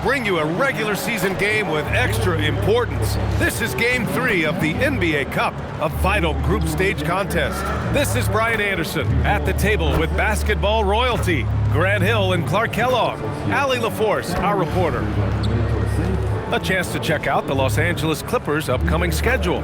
bring you a regular season game with extra importance. This is Game 3 of the NBA Cup, a vital group stage contest. This is Brian Anderson at the table with basketball royalty, Grant Hill and Clark Kellogg, Allie LaForce, our reporter. A chance to check out the Los Angeles Clippers' upcoming schedule.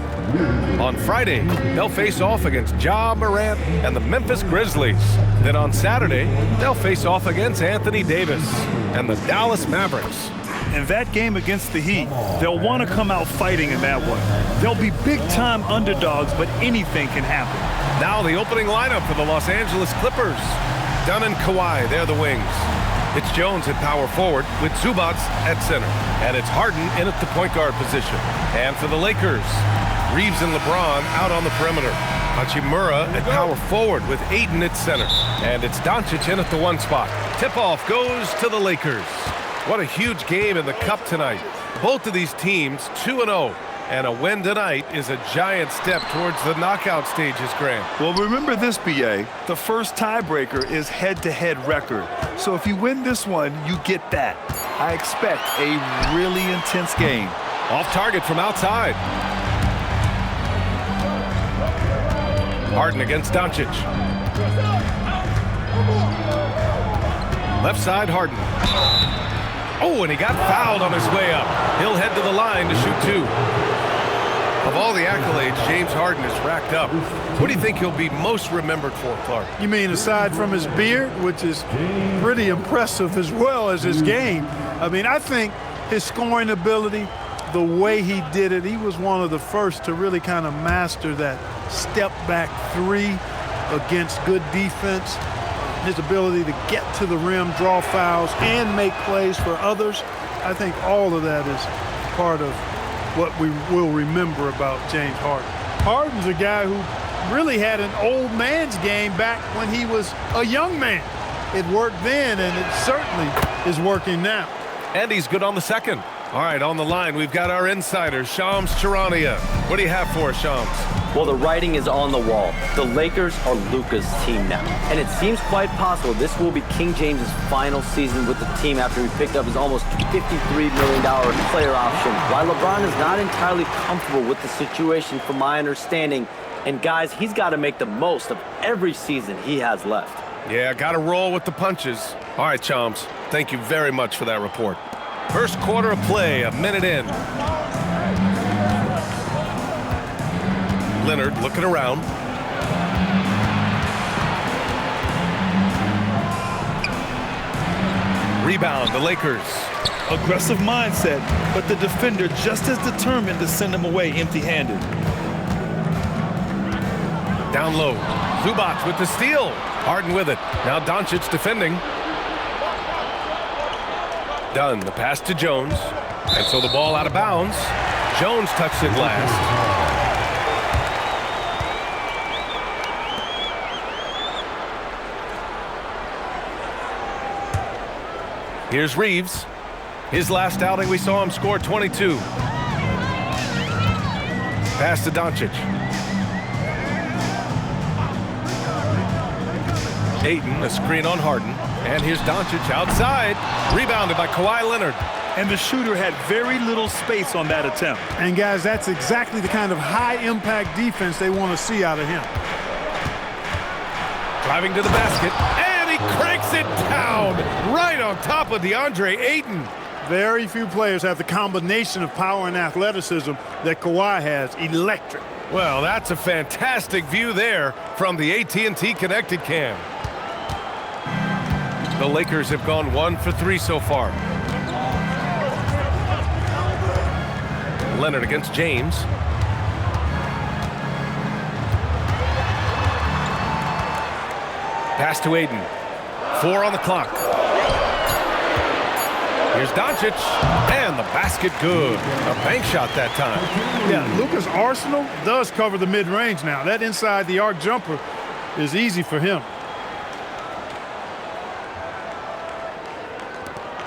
On Friday, they'll face off against Ja Morant and the Memphis Grizzlies. Then on Saturday, they'll face off against Anthony Davis and the Dallas Mavericks. In that game against the Heat, they'll want to come out fighting in that one. They'll be big-time underdogs, but anything can happen. Now the opening lineup for the Los Angeles Clippers. Dunn and Kawhi, they're the wings. It's Jones at power forward with Zubac at center. And it's Harden in at the point guard position. And for the Lakers, Reeves and LeBron out on the perimeter. Hachimura at power forward with Ayton at center. And it's Dončić in at the one spot. Tip-off goes to the Lakers. What a huge game in the Cup tonight. Both of these teams 2-0. And a win tonight is a giant step towards the knockout stages, Grant. Well, remember this, BA. The first tiebreaker is head-to-head record. So if you win this one, you get that. I expect a really intense game. Off target from outside. Harden against Dončić. Left side, Harden. Oh, and he got fouled on his way up. He'll head to the line to shoot two. Of all the accolades James Harden has racked up, what do you think he'll be most remembered for, Clark? You mean aside from his beard, which is pretty impressive as well as his game? I mean, I think his scoring ability, the way he did it, he was one of the first to really kind of master that step-back three against good defense. His ability to get to the rim, draw fouls, and make plays for others. I think all of that is part of what we will remember about James Harden. Harden's a guy who really had an old man's game back when he was a young man. It worked then, and it certainly is working now. And he's good on the second. All right, on the line, we've got our insider, Shams Charania. What do you have for us, Shams? Well, the writing is on the wall. The Lakers are Luka's team now. And it seems quite possible this will be King James's final season with the team after he picked up his almost $53 million player option. While LeBron is not entirely comfortable with the situation from my understanding, and guys, he's got to make the most of every season he has left. Yeah, got to roll with the punches. All right, Shams, thank you very much for that report. First quarter of play, a minute in. Leonard looking around. Rebound, the Lakers. Aggressive mindset, but the defender just as determined to send him away empty-handed. Down low. Zubac with the steal. Harden with it. Now Dončić defending. Dunn, the pass to Jones. And so the ball out of bounds. Jones touched it last. Here's Reeves. His last outing, we saw him score 22. Pass to Dončić. Ayton, a screen on Harden. And here's Dončić outside. Rebounded by Kawhi Leonard. And the shooter had very little space on that attempt. And guys, that's exactly the kind of high-impact defense they want to see out of him. Driving to the basket. And he cranks it down right on top of DeAndre Ayton. Very few players have the combination of power and athleticism that Kawhi has. Electric. Well, that's a fantastic view there from the AT&T Connected Cam. The Lakers have gone 1 for 3 so far. Leonard against James. Pass to Ayton. 4 on the clock. Here's Dončić, and the basket good. A bank shot that time. Yeah, Luka's arsenal does cover the mid-range now. That inside the arc jumper is easy for him.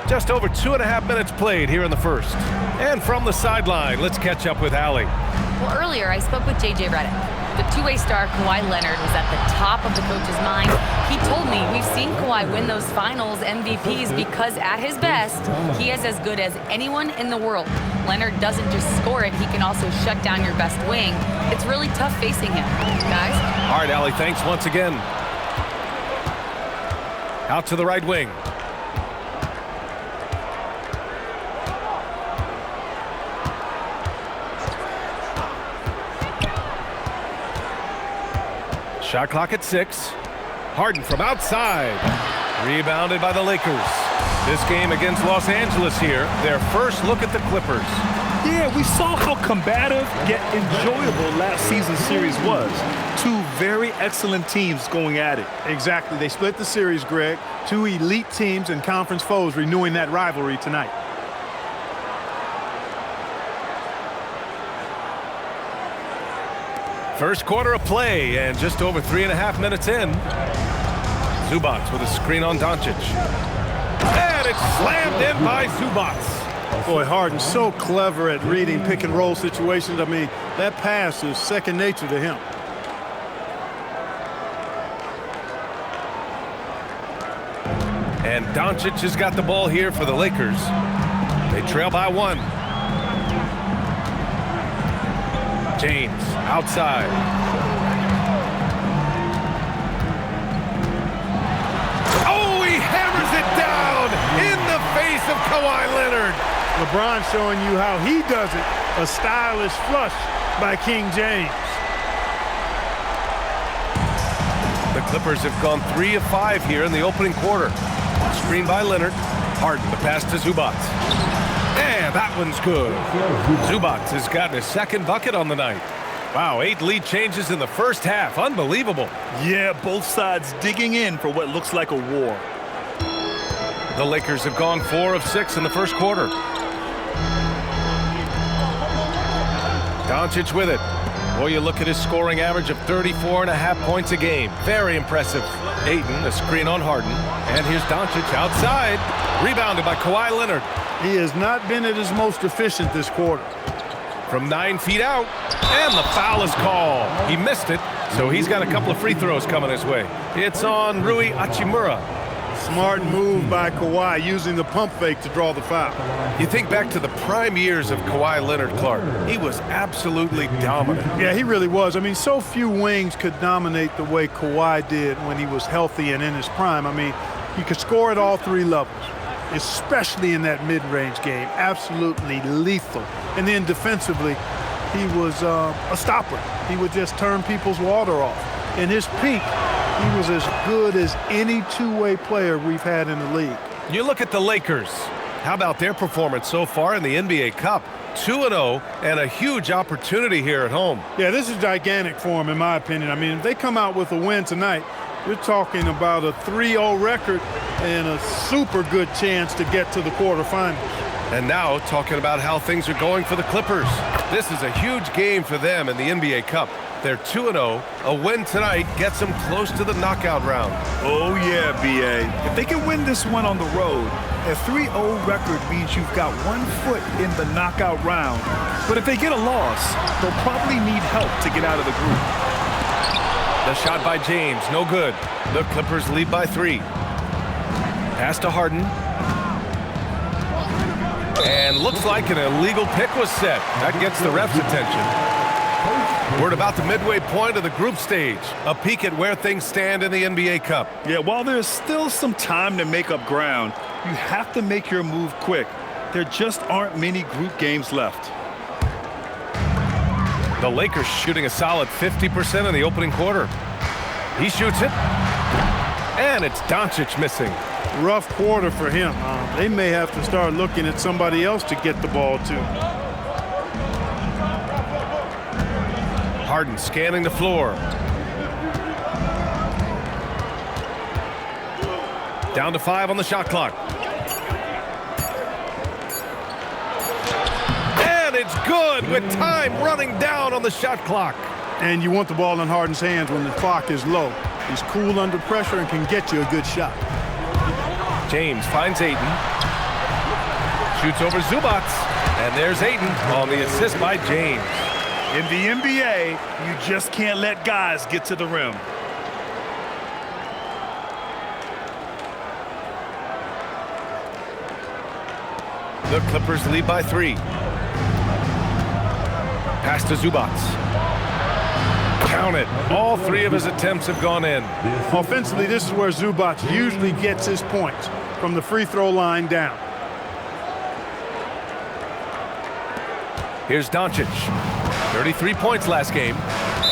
Just over 2.5 minutes played here in the first. And from the sideline, let's catch up with Allie. Well, earlier I spoke with J.J. Redick. the two-way star Kawhi Leonard was at the top of the coach's mind. He told me we've seen Kawhi win those finals MVPs because at his best, he is as good as anyone in the world. Leonard doesn't just score it, he can also shut down your best wing. It's really tough facing him, guys. All right, Allie, thanks once again. Out to the right wing. Shot clock at 6. Harden from outside. Rebounded by the Lakers. This game against Los Angeles here, their first look at the Clippers. Yeah, we saw how combative yet enjoyable last season's series was. Two very excellent teams going at it. Exactly. They split the series, Greg. Two elite teams and conference foes renewing that rivalry tonight. First quarter of play, and just over 3.5 minutes in. Zubac with a screen on Dončić. And it's slammed in by Zubac. Boy, Harden's so clever at reading pick-and-roll situations. I mean, that pass is second nature to him. And Dončić has got the ball here for the Lakers. They trail by 1. James outside. Oh, he hammers it down in the face of Kawhi Leonard. LeBron showing you how he does it. A stylish flush by King James. The Clippers have gone 3 of 5 here in the opening quarter. Screen by Leonard. Harden, the pass to Zubac. And that one's good. Zubac has gotten his second bucket on the night. Wow, 8 lead changes in the first half. Unbelievable. Yeah, both sides digging in for what looks like a war. The Lakers have gone 4 of 6 in the first quarter. Dončić with it. Boy, you look at his scoring average of 34.5 points a game. Very impressive. Ayton, a screen on Harden. And here's Dončić outside. Rebounded by Kawhi Leonard. He has not been at his most efficient this quarter. From 9 feet out. And the foul is called. He missed it, so he's got a couple of free throws coming his way. It's on Rui Hachimura. Smart move by Kawhi, using the pump fake to draw the foul. You think back to the prime years of Kawhi Leonard, Clark. He was absolutely dominant. Yeah, he really was. I mean, so few wings could dominate the way Kawhi did when he was healthy and in his prime. I mean, he could score at all 3 levels, especially in that mid-range game. Absolutely lethal. And then defensively, he was a stopper. He would just turn people's water off. In his peak, he was as good as any two-way player we've had in the league. You look at the Lakers. How about their performance so far in the NBA Cup? 2-0 and a huge opportunity here at home. Yeah, this is gigantic for them, in my opinion. I mean, if they come out with a win tonight, you're talking about a 3-0 record and a super good chance to get to the quarterfinals. And now talking about how things are going for the Clippers. This is a huge game for them in the NBA Cup. They're 2-0. A win tonight gets them close to the knockout round. Oh, yeah, B.A. If they can win this one on the road, a 3-0 record means you've got 1 foot in the knockout round. But if they get a loss, they'll probably need help to get out of the group. The shot by James, no good. The Clippers lead by 3. Pass to Harden. And looks like an illegal pick was set. That gets the ref's attention. We're at about the midway point of the group stage. A peek at where things stand in the NBA Cup. Yeah, while there's still some time to make up ground, you have to make your move quick. There just aren't many group games left. The Lakers shooting a solid 50% in the opening quarter. He shoots it. And it's Dončić missing. Rough quarter for him. They may have to start looking at somebody else to get the ball to. Harden scanning the floor. Down to 5 on the shot clock. And it's good with time running down on the shot clock. And you want the ball in Harden's hands when the clock is low. He's cool under pressure and can get you a good shot. James finds Ayton. Shoots over Zubac. And there's Ayton on the assist by James. In the NBA, you just can't let guys get to the rim. The Clippers lead by 3. Pass to Zubac. Count it. All 3 of his attempts have gone in. Offensively, this is where Zubac usually gets his points, from the free throw line down. Here's Dončić. 33 points last game.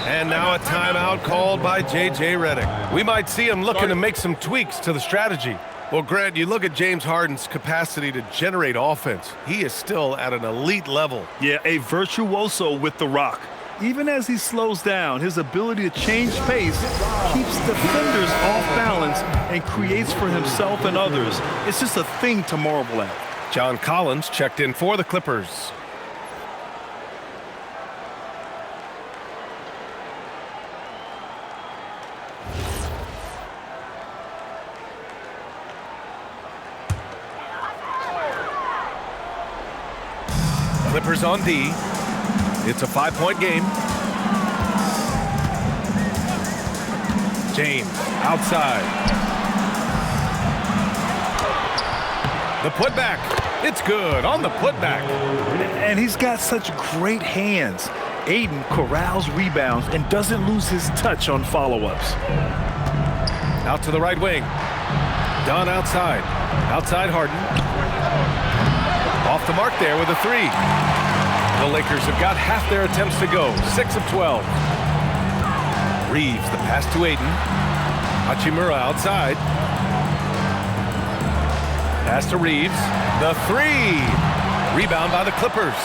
And now a timeout called by J.J. Redick. We might see him looking to make some tweaks to the strategy. Well, Grant, you look at James Harden's capacity to generate offense. He is still at an elite level. Yeah, a virtuoso with the rock. Even as he slows down, his ability to change pace keeps defenders off balance and creates for himself and others. It's just a thing to marvel at. John Collins checked in for the Clippers. Clippers on D. It's a 5-point game. James outside. The putback. It's good on the putback. And he's got such great hands. Ayton corrals rebounds and doesn't lose his touch on follow-ups. Out to the right wing. Dunn outside. Outside Harden. Off the mark there with a 3. The Lakers have got half their attempts to go. 6 of 12. Reeves, the pass to Ayton. Hachimura outside. Pass to Reeves. The 3. Rebound by the Clippers.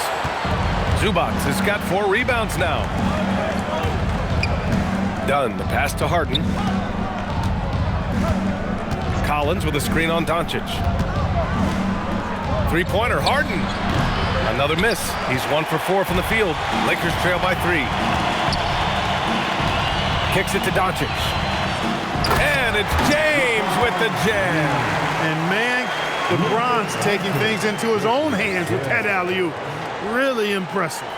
Zubac has got 4 rebounds now. Dunn, the pass to Harden. Collins with a screen on Dončić. 3-pointer, Harden. Another miss. He's 1 for 4 from the field. Lakers trail by 3. Kicks it to Dončić. And it's James with the jam. And man, LeBron's taking things into his own hands with that alley-oop. Really impressive.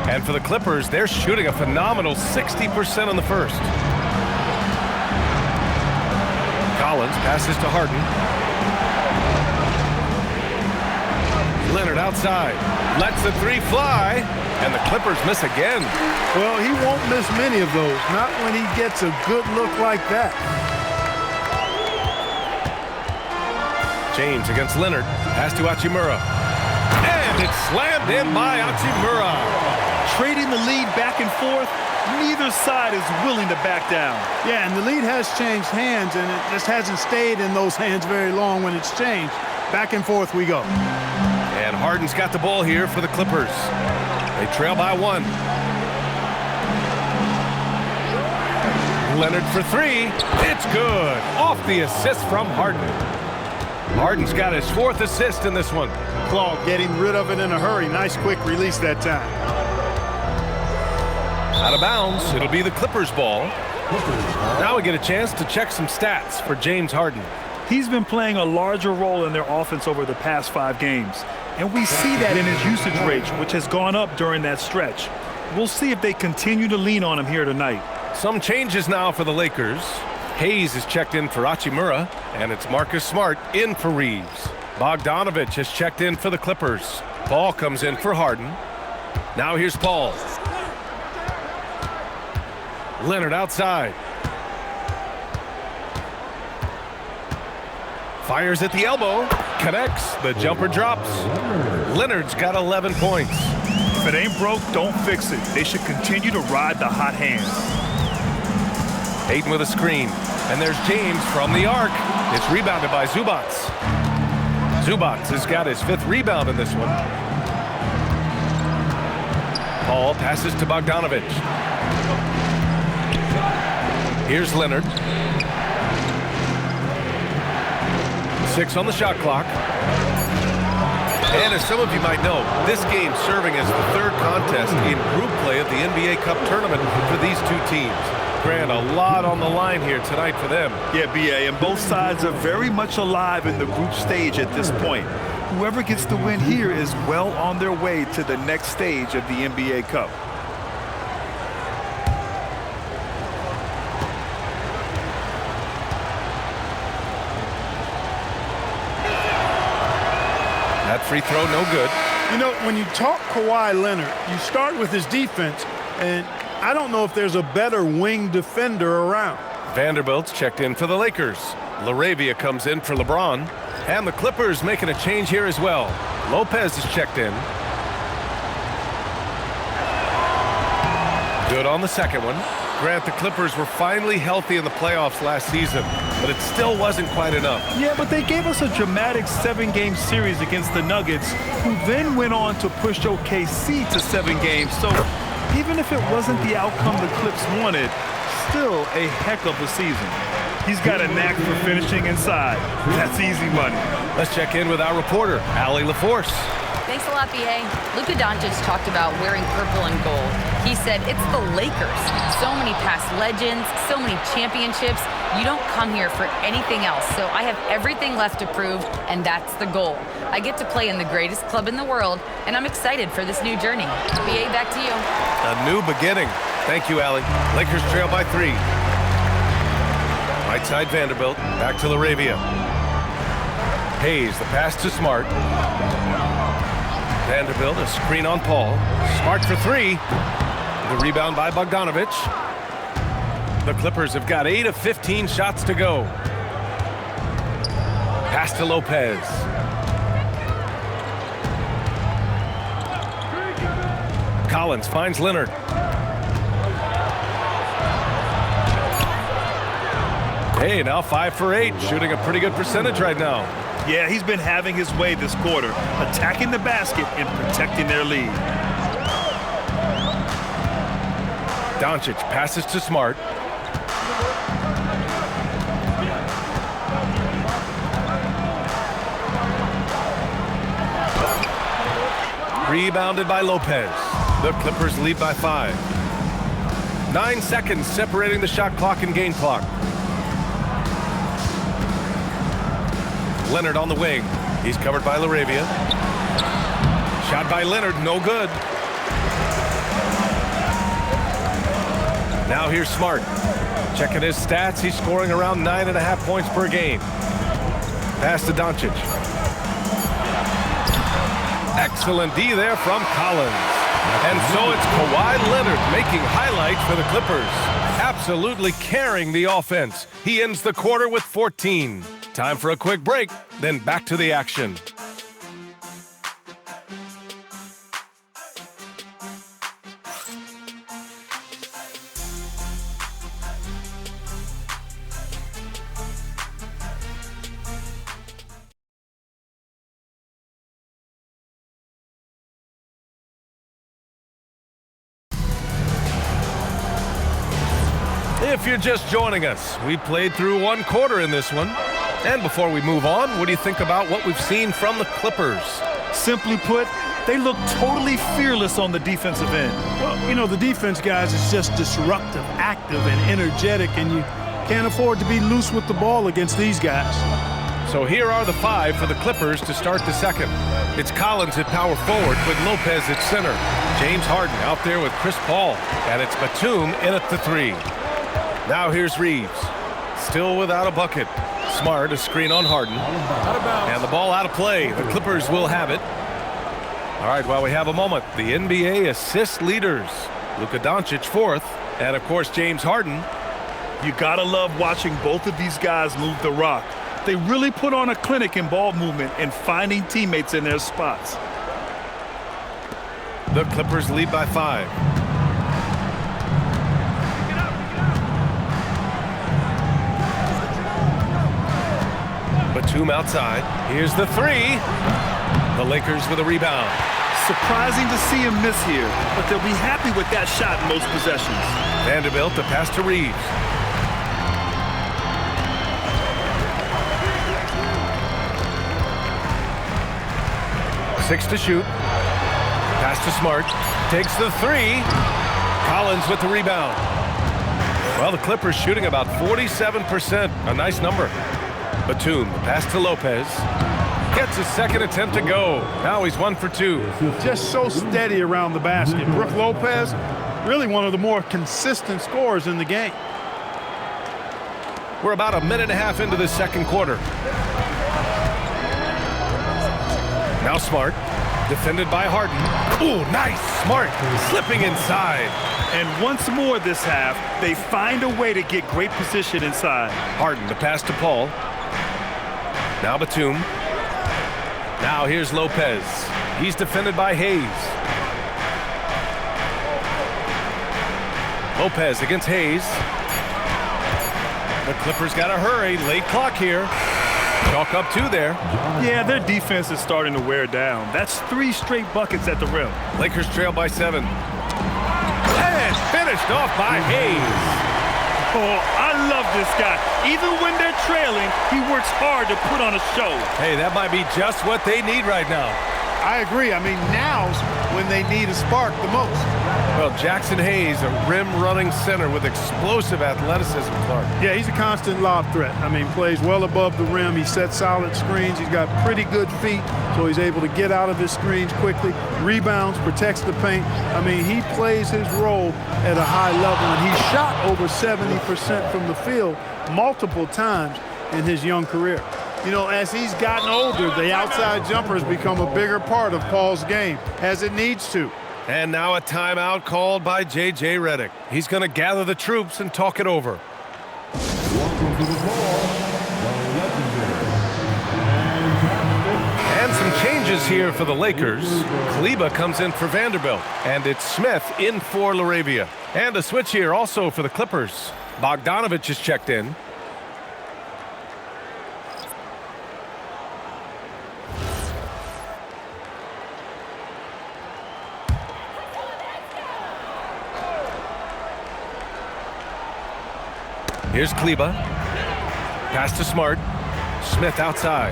And for the Clippers, they're shooting a phenomenal 60% on the first. Collins passes to Harden. Leonard outside. Lets the 3 fly. And the Clippers miss again. Well, he won't miss many of those. Not when he gets a good look like that. James against Leonard. Pass to Hachimura. And it's slammed in by Hachimura. Trading the lead back and forth, neither side is willing to back down. Yeah, and the lead has changed hands, and it just hasn't stayed in those hands very long when it's changed. Back and forth we go. And Harden's got the ball here for the Clippers. They trail by 1. Leonard for 3. It's good. Off the assist from Harden. Harden's got his 4th assist in this one. Claude getting rid of it in a hurry. Nice quick release that time. Out of bounds. It'll be the Clippers' ball. Now we get a chance to check some stats for James Harden. He's been playing a larger role in their offense over the past 5 games. And we see that in his usage rate, which has gone up during that stretch. We'll see if they continue to lean on him here tonight. Some changes now for the Lakers. Hayes is checked in for Hachimura, and it's Marcus Smart in for Reeves. Bogdanovich has checked in for the Clippers. Paul comes in for Harden. Now here's Paul. Leonard outside. Fires at the elbow. Connects. The jumper drops. Leonard's got 11 points. If it ain't broke, don't fix it. They should continue to ride the hot hand. Ayton with a screen. And there's James from the arc. It's rebounded by Zubac. Zubac has got his 5th rebound in this one. Paul passes to Bogdanovich. Here's Leonard. 6 on the shot clock. And as some of you might know, this game serving as the 3rd contest in group play of the NBA Cup tournament for these 2 teams. Grant, a lot on the line here tonight for them. Yeah, BA, and both sides are very much alive in the group stage at this point. Whoever gets the win here is well on their way to the next stage of the NBA Cup. That free throw, no good. You know, when you talk Kawhi Leonard, you start with his defense, and I don't know if there's a better wing defender around. Vanderbilt's checked in for the Lakers. LaRavia comes in for LeBron. And the Clippers making a change here as well. Lopez is checked in. Good on the second one. Grant, the Clippers were finally healthy in the playoffs last season, but it still wasn't quite enough. Yeah, but they gave us a dramatic 7-game series against the Nuggets, who then went on to push OKC to 7 games. So even if it wasn't the outcome the Clips wanted, still a heck of a season. He's got a knack for finishing inside. That's easy money. Let's check in with our reporter, Allie LaForce. Thanks a lot, BA. Luka Dončić talked about wearing purple and gold. He said, it's the Lakers. So many past legends, so many championships. You don't come here for anything else. So I have everything left to prove, and that's the goal. I get to play in the greatest club in the world, and I'm excited for this new journey. BA, back to you. A new beginning. Thank you, Allie. Lakers trail by 3. Right side Vanderbilt, back to LaRavia. Hayes, the pass to Smart. Vanderbilt, a screen on Paul. Smart for 3. The rebound by Bogdanović. The Clippers have got 8 of 15 shots to go. Pass to Lopez. Collins finds Leonard. Hey, now 5 for 8, shooting a pretty good percentage right now. Yeah, he's been having his way this quarter, attacking the basket and protecting their lead. Dončić passes to Smart. Rebounded by Lopez. The Clippers lead by 5. 9 seconds separating the shot clock and game clock. Leonard on the wing. He's covered by LaRavia. Shot by Leonard, no good. Now here's Smart. Checking his stats, he's scoring around 9.5 points per game. Pass to Dončić. Excellent D there from Collins. And so it's Kawhi Leonard making highlights for the Clippers. Absolutely carrying the offense. He ends the quarter with 14. Time for a quick break, then back to the action. If you're just joining us, we played through 1 quarter in this one. And before we move on, what do you think about what we've seen from the Clippers? Simply put, they look totally fearless on the defensive end. Well, you know, the defense, guys, is just disruptive, active, and energetic, and you can't afford to be loose with the ball against these guys. So here are the 5 for the Clippers to start the second. It's Collins at power forward with Lopez at center. James Harden out there with Chris Paul. And it's Batum in at the 3. Now here's Reeves. Still without a bucket. Smart, a screen on Harden. And the ball out of play. The Clippers will have it. All right, while we have a moment, the NBA assist leaders. Luka Dončić 4th, and of course James Harden. You gotta love watching both of these guys move the rock. They really put on a clinic in ball movement and finding teammates in their spots. The Clippers lead by 5. Batum outside. Here's the 3. The Lakers with a rebound. Surprising to see him miss here, but they'll be happy with that shot most possessions. Vanderbilt, the pass to Reeves. Six to shoot. Pass to Smart. Takes the 3. Collins with the rebound. Well, the Clippers shooting about 47%. A nice number. Batum, pass to Lopez. Gets his second attempt to go. Now he's 1 for 2. Just so steady around the basket. Brook Lopez, really one of the more consistent scorers in the game. We're about a minute and a half into the second quarter. Now Smart, defended by Harden. Ooh, nice. Smart slipping inside. And once more this half, they find a way to get great position inside. Harden, the pass to Paul. Now Batum. Now here's Lopez. He's defended by Hayes. Lopez against Hayes. The Clippers got to hurry. Late clock here. Chalk up 2 there. Yeah, their defense is starting to wear down. That's 3 straight buckets at the rim. Lakers trail by 7. And finished off by Hayes. Oh, I love this guy. Even when they're trailing, he works hard to put on a show. Hey, that might be just what they need right now. I agree. I mean, now's when they need a spark the most. Well, Jackson Hayes, a rim-running center with explosive athleticism, Clark. Yeah, he's a constant lob threat. I mean, plays well above the rim. He sets solid screens. He's got pretty good feet, so he's able to get out of his screens quickly. Rebounds, protects the paint. I mean, he plays his role at a high level, and he shot over 70% from the field multiple times in his young career. You know, as he's gotten older, the outside jumper has become a bigger part of Paul's game, as it needs to. And now a timeout called by J.J. Redick. He's going to gather the troops and talk it over. And some changes here for the Lakers. Kleber comes in for Vanderbilt, and it's Smith in for LaRavia. And a switch here also for the Clippers. Bogdanovich is checked in. Here's Kleber. Pass to Smart. Smith outside.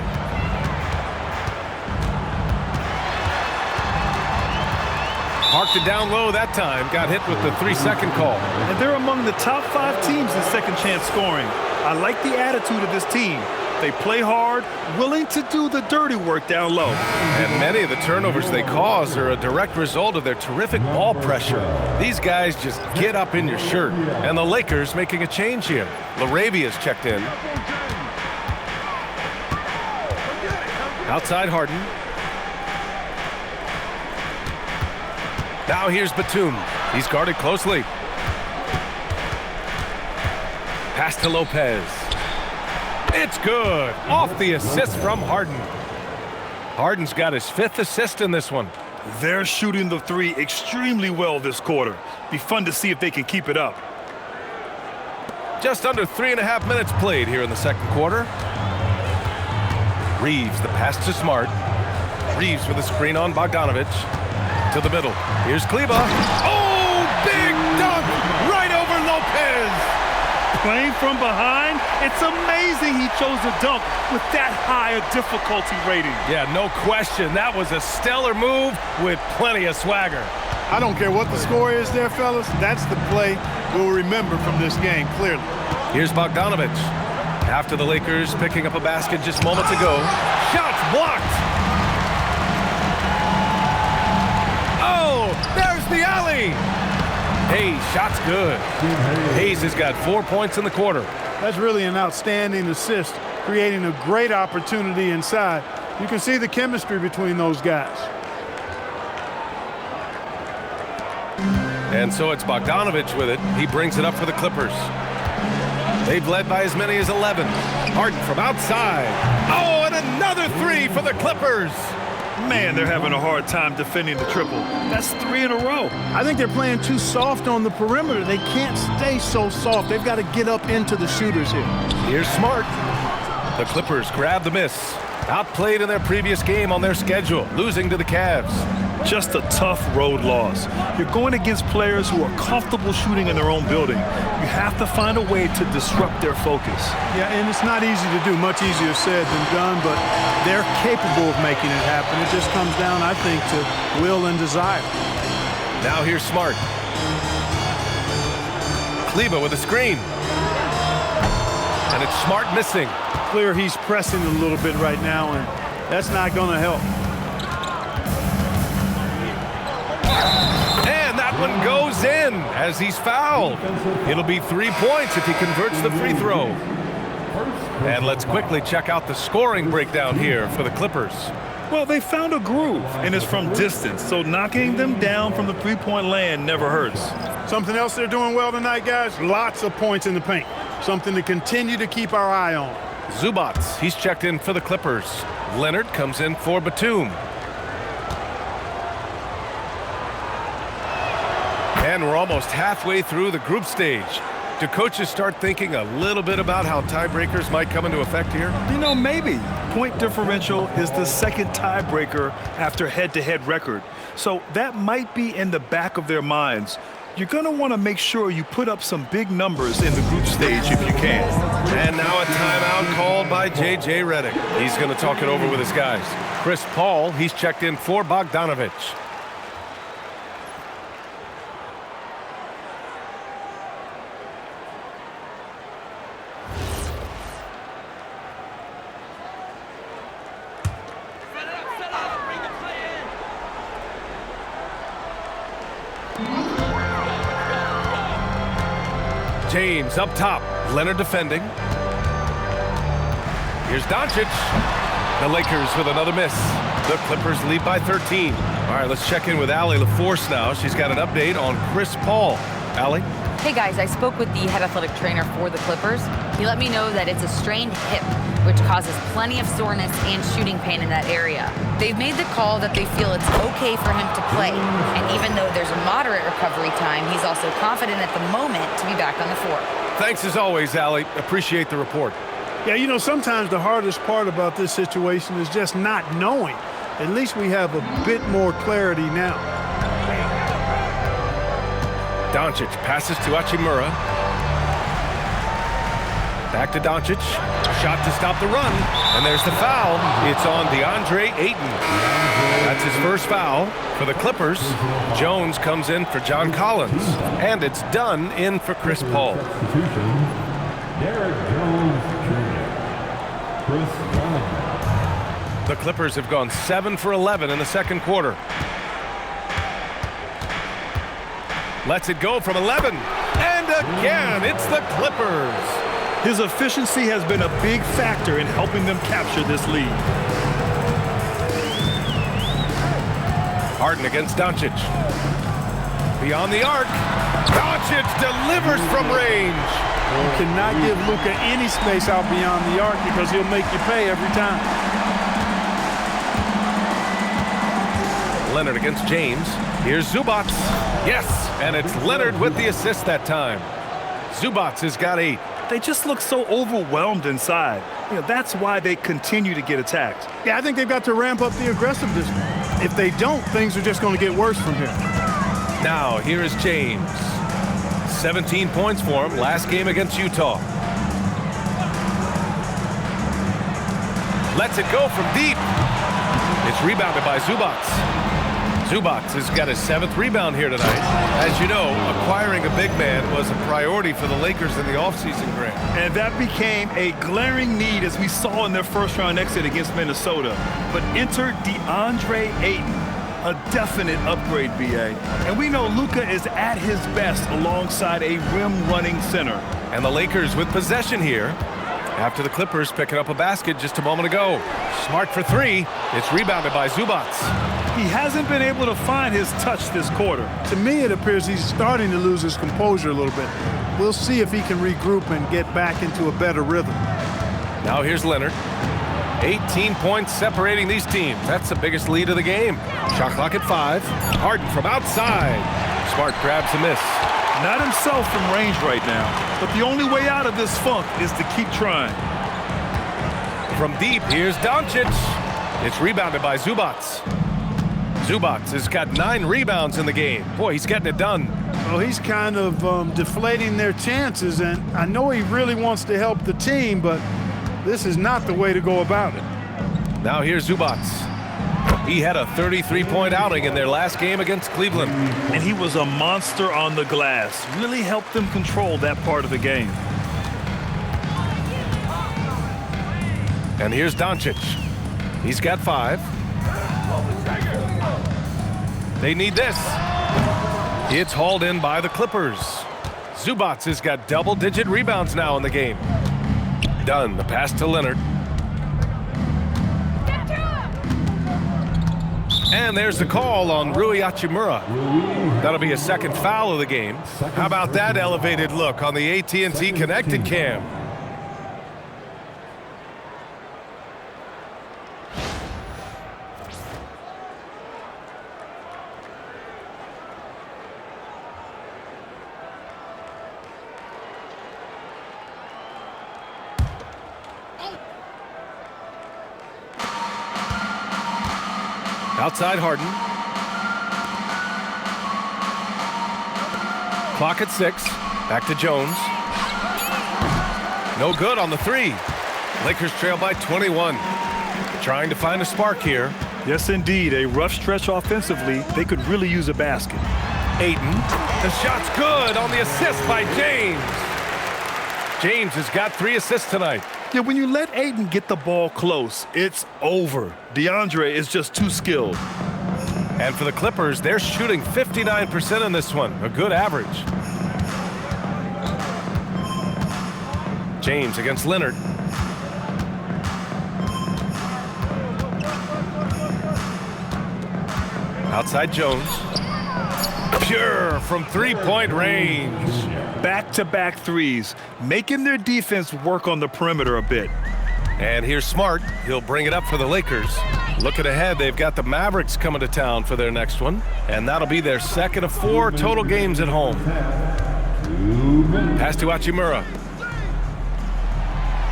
Parked it down low that time. Got hit with the 3-second call. And they're among the top 5 teams in second chance scoring. I like the attitude of this team. They play hard, willing to do the dirty work down low. And many of the turnovers they cause are a direct result of their terrific ball pressure. These guys just get up in your shirt. And the Lakers making a change here. LaRavia's checked in. Outside Harden. Now here's Batum. He's guarded closely. Pass to Lopez. It's good. Off the assist from Harden. Harden's got his 5th assist in this one. They're shooting the 3 extremely well this quarter. Be fun to see if they can keep it up. Just under 3.5 minutes played here in the second quarter. Reeves, the pass to Smart. Reeves with a screen on Bogdanovich. To the middle. Here's Kleber. Oh, big dunk right over Lopez. Playing from behind, it's amazing he chose a dunk with that high a difficulty rating. Yeah, no question. That was a stellar move with plenty of swagger. I don't care what the score is there, fellas. That's the play we'll remember from this game, clearly. Here's Bogdanovich. After the Lakers picking up a basket just moments ago. Shots blocked. Oh, there's the alley. Hayes, shot's good. Hayes has got 4 points in the quarter. That's really an outstanding assist, creating a great opportunity inside. You can see the chemistry between those guys. And so it's Bogdanovich with it. He brings it up for the Clippers. They've led by as many as 11. Harden from outside. Oh, and another 3 for the Clippers. Man, they're having a hard time defending the triple. That's 3 in a row. I think they're playing too soft on the perimeter. They can't stay so soft. They've got to get up into the shooters here. Here's Smart. The Clippers grab the miss. Outplayed in their previous game on their schedule, losing to the Cavs. Just a tough road loss. You're going against players who are comfortable shooting in their own building. You have to find a way to disrupt their focus. Yeah, and it's not easy to do. Much easier said than done, but they're capable of making it happen. It just comes down, I think, to will and desire. Now here's Smart. Kleber with a screen. And it's Smart missing. Clear he's pressing a little bit right now, and That's not going to help. And that one goes in as he's fouled. It'll be 3 points if he converts the free throw. And let's quickly check out the scoring breakdown here for the Clippers. Well, they found a groove, and it's from distance, so knocking them down from the three-point land never hurts. Something else they're doing well tonight, guys, lots of points in the paint. Something to continue to keep our eye on. Zubac, he's checked in for the Clippers. Leonard comes in for Batum. And we're almost halfway through the group stage. Do coaches start thinking a little bit about how tiebreakers might come into effect here? You know, maybe. Point differential is the second tiebreaker after head-to-head record. So that might be in the back of their minds. You're going to want to make sure you put up some big numbers in the group stage if you can. And now a timeout called by J.J. Redick. He's going to talk it over with his guys. Chris Paul, he's checked in for Bogdanovich. James up top. Leonard defending. Here's Dončić. The Lakers with another miss. The Clippers lead by 13. All right, let's check in with Allie LaForce now. She's got an update on Chris Paul. Allie? Hey guys, I spoke with the head athletic trainer for the Clippers. He let me know that it's a strained hip, which causes plenty of soreness and shooting pain in that area. They've made the call that they feel it's okay for him to play. And even though there's a moderate recovery time, he's also confident at the moment to be back on the floor. Thanks as always, Allie. Appreciate the report. Yeah, you know, sometimes the hardest part about this situation is just not knowing. At least we have a bit more clarity now. Dončić passes to Hachimura. Back to Dončić. Shot to stop the run. And there's the foul. It's on DeAndre Ayton. That's his first foul for the Clippers. Jones comes in for John Collins. And it's done in for Chris Paul. The Clippers have gone 7 for 11 in the second quarter. Lets it go from 11. And again, it's the Clippers. His efficiency has been a big factor in helping them capture this lead. Harden against Dončić. Beyond the arc. Dončić delivers from range. You cannot give Luka any space out beyond the arc because he'll make you pay every time. Leonard against James. Here's Zubac. Yes, and it's Leonard with the assist that time. Zubac has got 8. They just look so overwhelmed inside. You know, that's why they continue to get attacked. Yeah, I think they've got to ramp up the aggressiveness. If they don't, things are just going to get worse from here. Now, here is James. 17 points for him last game against Utah. Lets it go from deep. It's rebounded by Zubac. Zubac has got his 7th rebound here tonight. As you know, acquiring a big man was a priority for the Lakers in the offseason, Grant. And that became a glaring need as we saw in their first-round exit against Minnesota. But enter DeAndre Ayton, a definite upgrade, BA. And we know Luka is at his best alongside a rim-running center. And the Lakers with possession here after the Clippers picking up a basket just a moment ago. Smart for 3. It's rebounded by Zubac. He hasn't been able to find his touch this quarter. To me, it appears he's starting to lose his composure a little bit. We'll see if he can regroup and get back into a better rhythm. Now here's Leonard. 18 points separating these teams. That's the biggest lead of the game. Shot clock at 5. Harden from outside. Smart grabs a miss. Not himself from range right now, but the only way out of this funk is to keep trying. From deep, here's Dončić. It's rebounded by Zubac. Zubac has got 9 rebounds in the game. Boy, he's getting it done. Well, he's kind of deflating their chances, and I know he really wants to help the team, but this is not the way to go about it. Now here's Zubac. He had a 33-point outing in their last game against Cleveland. And he was a monster on the glass. Really helped them control that part of the game. And here's Dončić. He's got 5. They need this. It's hauled in by the Clippers. Zubac has got double-digit rebounds now in the game. Dunn, the pass to Leonard. And there's the call on Rui Hachimura. That'll be a second foul of the game. How about that elevated look on the AT&T connected cam? Outside Harden. Clock at 6. Back to Jones. No good on the 3. Lakers trail by 21. Trying to find a spark here. Yes, indeed. A rough stretch offensively. They could really use a basket. Ayton. The shot's good on the assist by James. James has got 3 assists tonight. Yeah, when you let Ayton get the ball close, it's over. DeAndre is just too skilled. And for the Clippers, they're shooting 59% in this one, a good average. James against Leonard. Outside Jones. Pure from three-point range. Back-to-back threes, making their defense work on the perimeter a bit. And here's Smart. He'll bring it up for the Lakers. Looking ahead, they've got the Mavericks coming to town for their next one. And that'll be their second of 4 total games at home. Pass to Hachimura.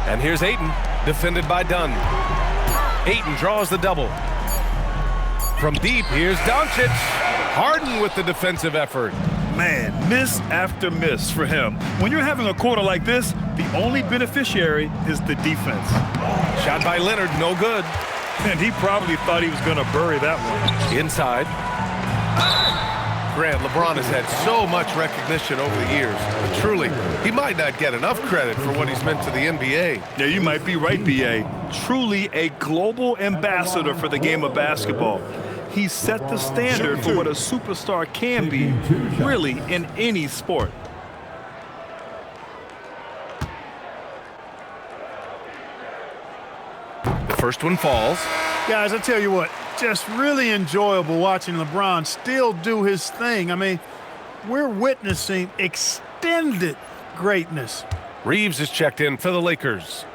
And here's Ayton, defended by Dunn. Ayton draws the double. From deep, here's Dončić. Harden with the defensive effort. Man, miss after miss for him. When you're having a quarter like this, the only beneficiary is the defense. Shot by Leonard, no good. And he probably thought he was going to bury that one. Inside. Grant, LeBron has had so much recognition over the years. But truly, he might not get enough credit for what he's meant to the NBA. Yeah, you might be right, B.A. Truly a global ambassador for the game of basketball. He set the standard for what a superstar can be, really, in any sport. The first one falls. Guys, I tell you what, just really enjoyable watching LeBron still do his thing. I mean, we're witnessing extended greatness. Reeves is checked in for the Lakers.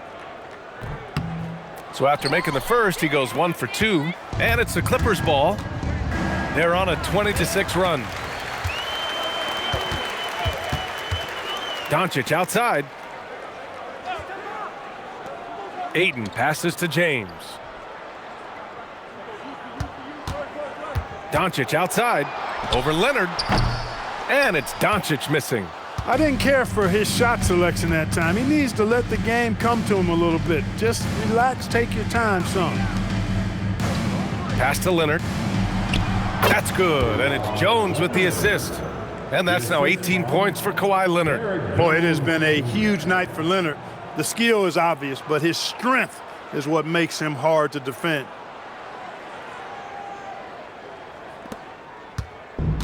So after making the first, he goes 1 for 2. And it's the Clippers' ball. They're on a 20-6 run. Dončić outside. Ayton passes to James. Dončić outside. Over Leonard. And it's Dončić missing. I didn't care for his shot selection that time. He needs to let the game come to him a little bit. Just relax, take your time, son. Pass to Leonard. That's good, and it's Jones with the assist. And that's now 18 points for Kawhi Leonard. Boy, it has been a huge night for Leonard. The skill is obvious, but his strength is what makes him hard to defend.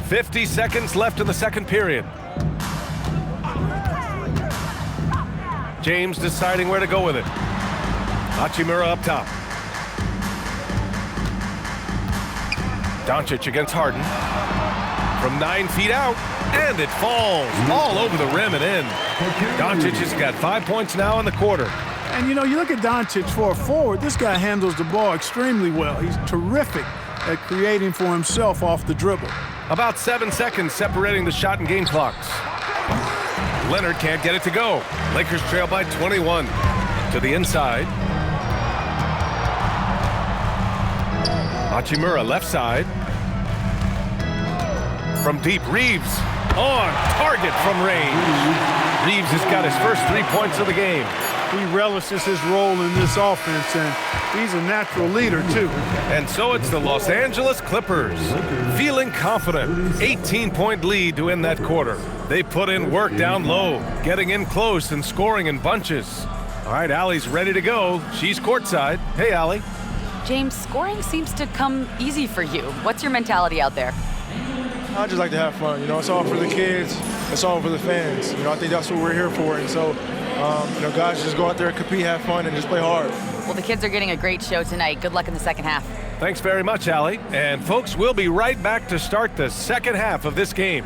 50 seconds left in the second period. James deciding where to go with it. Hachimura up top. Dončić against Harden. From 9 feet out, and it falls all over the rim and in. Dončić has got 5 points now in the quarter. And, you know, you look at Dončić for a forward, this guy handles the ball extremely well. He's terrific at creating for himself off the dribble. About 7 seconds separating the shot and game clocks. Leonard can't get it to go. Lakers trail by 21. To the inside. Hachimura left side. From deep, Reeves on target from range. Reeves has got his first 3 points of the game. He relishes his role in this offense, and he's a natural leader, too. And so it's the Los Angeles Clippers, feeling confident. 18-point lead to end that quarter. They put in work down low, getting in close and scoring in bunches. All right, Allie's ready to go. She's courtside. Hey, Allie. James, scoring seems to come easy for you. What's your mentality out there? I just like to have fun. You know, it's all for the kids. It's all for the fans. You know, I think that's what we're here for. And so, you know, guys, just go out there, compete, have fun, and just play hard. Well, the kids are getting a great show tonight. Good luck in the second half. Thanks very much, Allie. And folks, we'll be right back to start the second half of this game.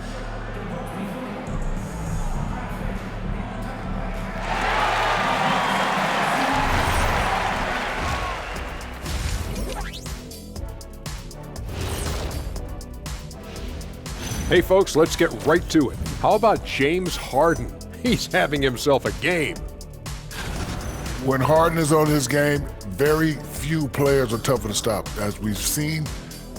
Hey folks, let's get right to it. How about James Harden? He's having himself a game. When Harden is on his game, very few players are tougher to stop. As we've seen,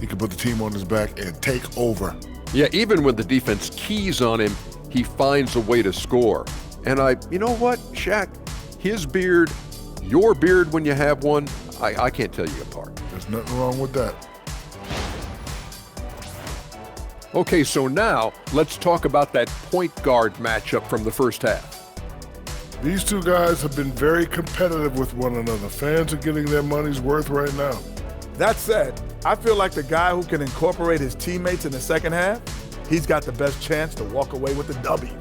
he can put the team on his back and take over. Yeah, even when the defense keys on him, he finds a way to score. And you know what, Shaq? His beard, your beard when you have one, I can't tell you apart. There's nothing wrong with that. Okay, so now let's talk about that point guard matchup from the first half. These two guys have been very competitive with one another. Fans are getting their money's worth right now. That said, I feel like the guy who can incorporate his teammates in the second half, he's got the best chance to walk away with the W.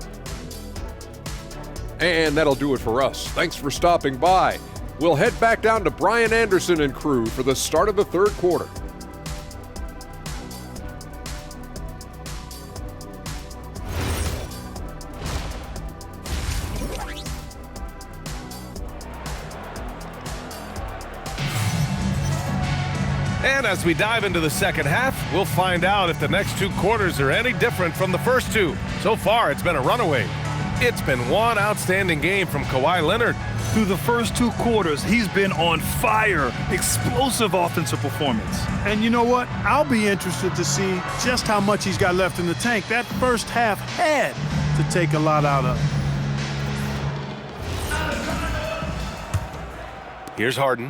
And that'll do it for us. Thanks for stopping by. We'll head back down to Brian Anderson and crew for the start of the third quarter. And as we dive into the second half, we'll find out if the next two quarters are any different from the first two. So far, it's been a runaway. It's been one outstanding game from Kawhi Leonard. Through the first two quarters, he's been on fire. Explosive offensive performance. And you know what? I'll be interested to see just how much he's got left in the tank. That first half had to take a lot out of him. Here's Harden.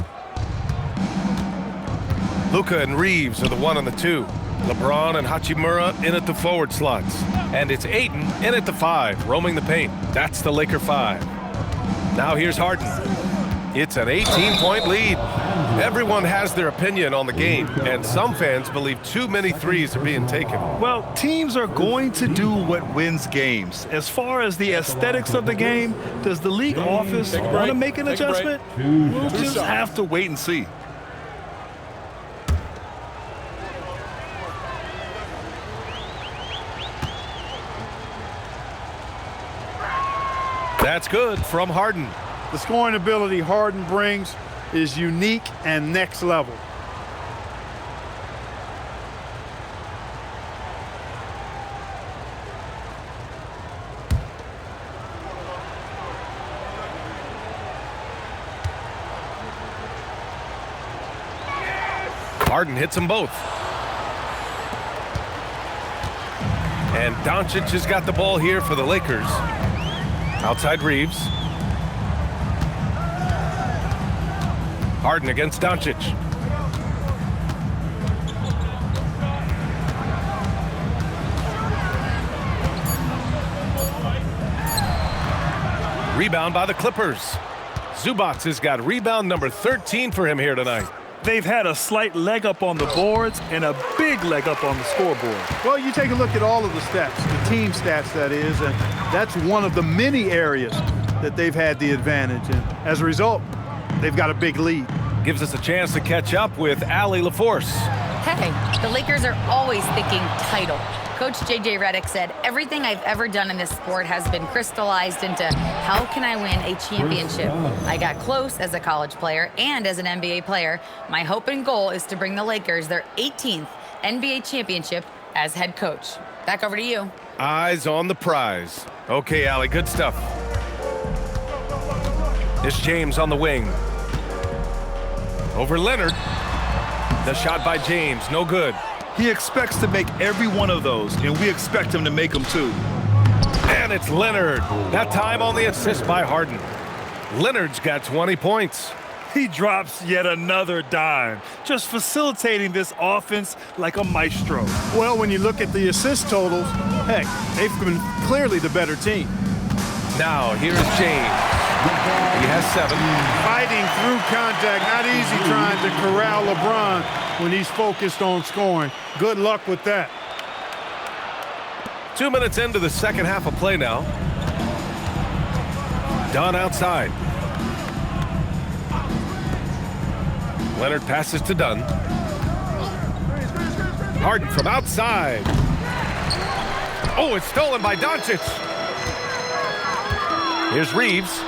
Luka and Reeves are the 1 and the 2. LeBron and Hachimura in at the forward slots. And it's Ayton in at the 5, roaming the paint. That's the Laker 5. Now here's Harden. It's an 18-point lead. Everyone has their opinion on the game, and some fans believe too many threes are being taken. Well, teams are going to do what wins games. As far as the aesthetics of the game, does the league office want to make an adjustment? We'll just have to wait and see. That's good from Harden. The scoring ability Harden brings is unique and next level. Harden hits them both. And Dončić has got the ball here for the Lakers. Outside Reeves. Harden against Dončić. Rebound by the Clippers. Zubac has got rebound number 13 for him here tonight. They've had a slight leg up on the boards and a big leg up on the scoreboard. Well, you take a look at all of the stats, the team stats that is, and that's one of the many areas that they've had the advantage. And as a result, they've got a big lead. Gives us a chance to catch up with Allie LaForce. Hey, the Lakers are always thinking title. Coach J.J. Redick said, everything I've ever done in this sport has been crystallized into how can I win a championship? I got close as a college player and as an NBA player. My hope and goal is to bring the Lakers their 18th NBA championship as head coach. Back over to you. Eyes on the prize. Okay, Allie, good stuff. It's James on the wing. Over Leonard. The shot by James, no good. He expects to make every one of those, and we expect him to make them too. And it's Leonard. That time on the assist by Harden. Leonard's got 20 points. He drops yet another dime, just facilitating this offense like a maestro. Well, when you look at the assist totals, heck, they've been clearly the better team. Now, here's James. He has 7. Fighting through contact. Not easy trying to corral LeBron when he's focused on scoring. Good luck with that. 2 minutes into the second half of play now. Dunn outside. Leonard passes to Dunn. Harden from outside. Oh, it's stolen by Dončić. Here's Reeves.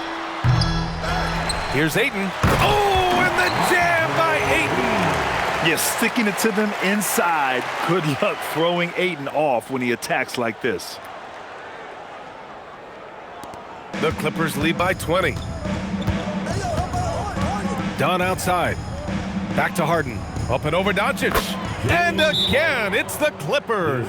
Here's Ayton. Oh, and the jam by Ayton. You're sticking it to them inside. Good luck throwing Ayton off when he attacks like this. The Clippers lead by 20. Dunn outside. Back to Harden. Up and over Dončić. And again, it's the Clippers.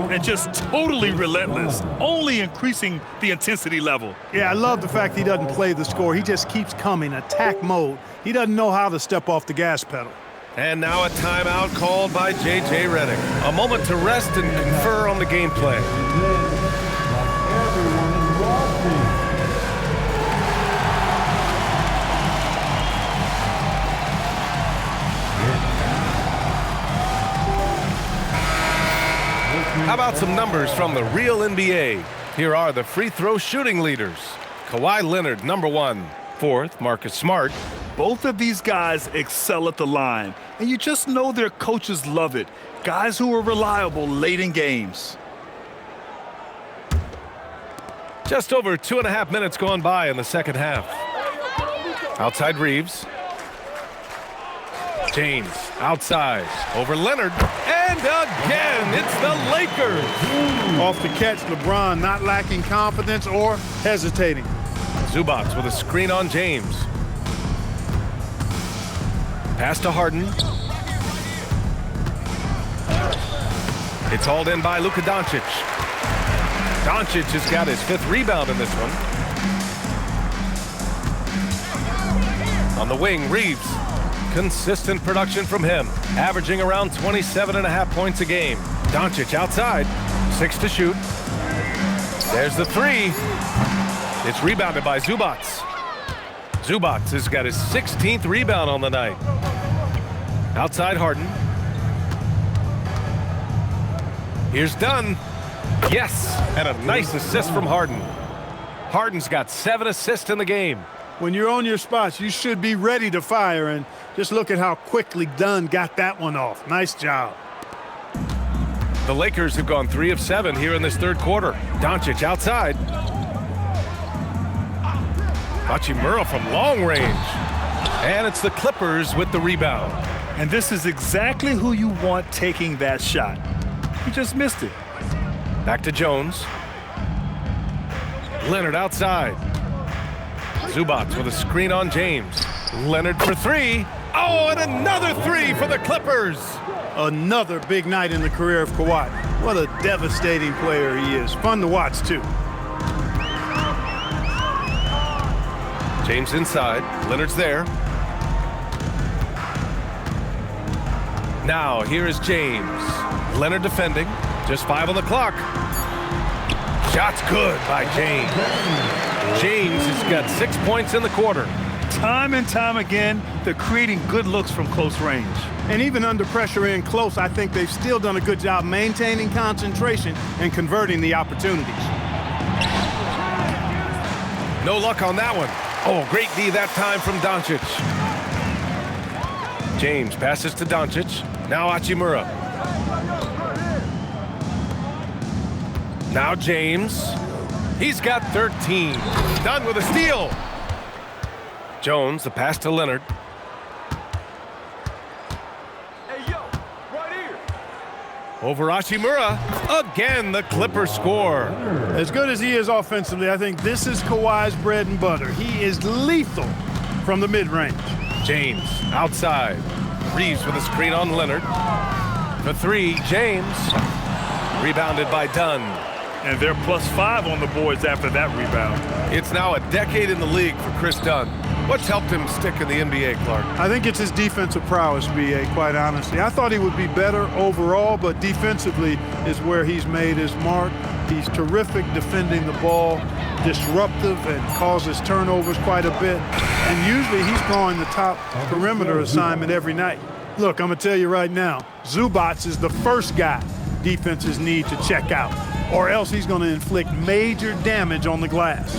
And just totally relentless, only increasing the intensity level. Yeah, I love the fact he doesn't play the score. He just keeps coming, attack mode. He doesn't know how to step off the gas pedal. And now a timeout called by J.J. Redick. A moment to rest and confer on the game plan. How about some numbers from the real NBA? Here are the free throw shooting leaders. Kawhi Leonard, number 1. 4th, Marcus Smart. Both of these guys excel at the line, and you just know their coaches love it. Guys who are reliable late in games. Just over 2.5 minutes gone by in the second half. Outside Reeves. James outside over Leonard. And again, it's the Lakers. Off the catch, LeBron not lacking confidence or hesitating. Zubac with a screen on James. Pass to Harden. It's hauled in by Luka Dončić. Dončić has got his 5th rebound in this one. On the wing, Reeves. Consistent production from him, averaging around 27.5 points a game. Dončić outside, 6 to shoot. There's the 3. It's rebounded by Zubac. Zubac has got his 16th rebound on the night. Outside Harden. Here's Dunn. Yes, and a nice assist from Harden. Harden's got 7 assists in the game. When you're on your spots, you should be ready to fire, and just look at how quickly Dunn got that one off. Nice job. The Lakers have gone 3 of 7 here in this third quarter. Dončić outside. Hachimura from long range. And it's the Clippers with the rebound. And this is exactly who you want taking that shot. He just missed it. Back to Jones. Leonard outside. Zubac with a screen on James. Leonard for 3. Oh, and another 3 for the Clippers. Another big night in the career of Kawhi. What a devastating player he is. Fun to watch, too. James inside. Leonard's there. Now, here is James. Leonard defending. Just 5 on the clock. Shot's good by James. James has got 6 points in the quarter. Time and time again, they're creating good looks from close range. And even under pressure in close, I think they've still done a good job maintaining concentration and converting the opportunities. No luck on that one. Oh, great D that time from Dončić. James passes to Dončić. Now Hachimura. Now James. He's got 13. Done with a steal. Jones, the pass to Leonard. Hey, yo, right here. Over Hachimura. Again, the Clippers score. As good as he is offensively, I think this is Kawhi's bread and butter. He is lethal from the mid-range. James outside. Reeves with a screen on Leonard. For 3, James. Rebounded by Dunn. And they're +5 on the boards after that rebound. It's now a decade in the league for Chris Dunn. What's helped him stick in the NBA, Clark? I think it's his defensive prowess, B.A., quite honestly. I thought he would be better overall, but defensively is where he's made his mark. He's terrific defending the ball. disruptive and causes turnovers quite a bit. And usually he's throwing the top perimeter assignment every night. Look, I'm going to tell you right now, Zubac is the first guy defenses need to check out, or else he's going to inflict major damage on the glass.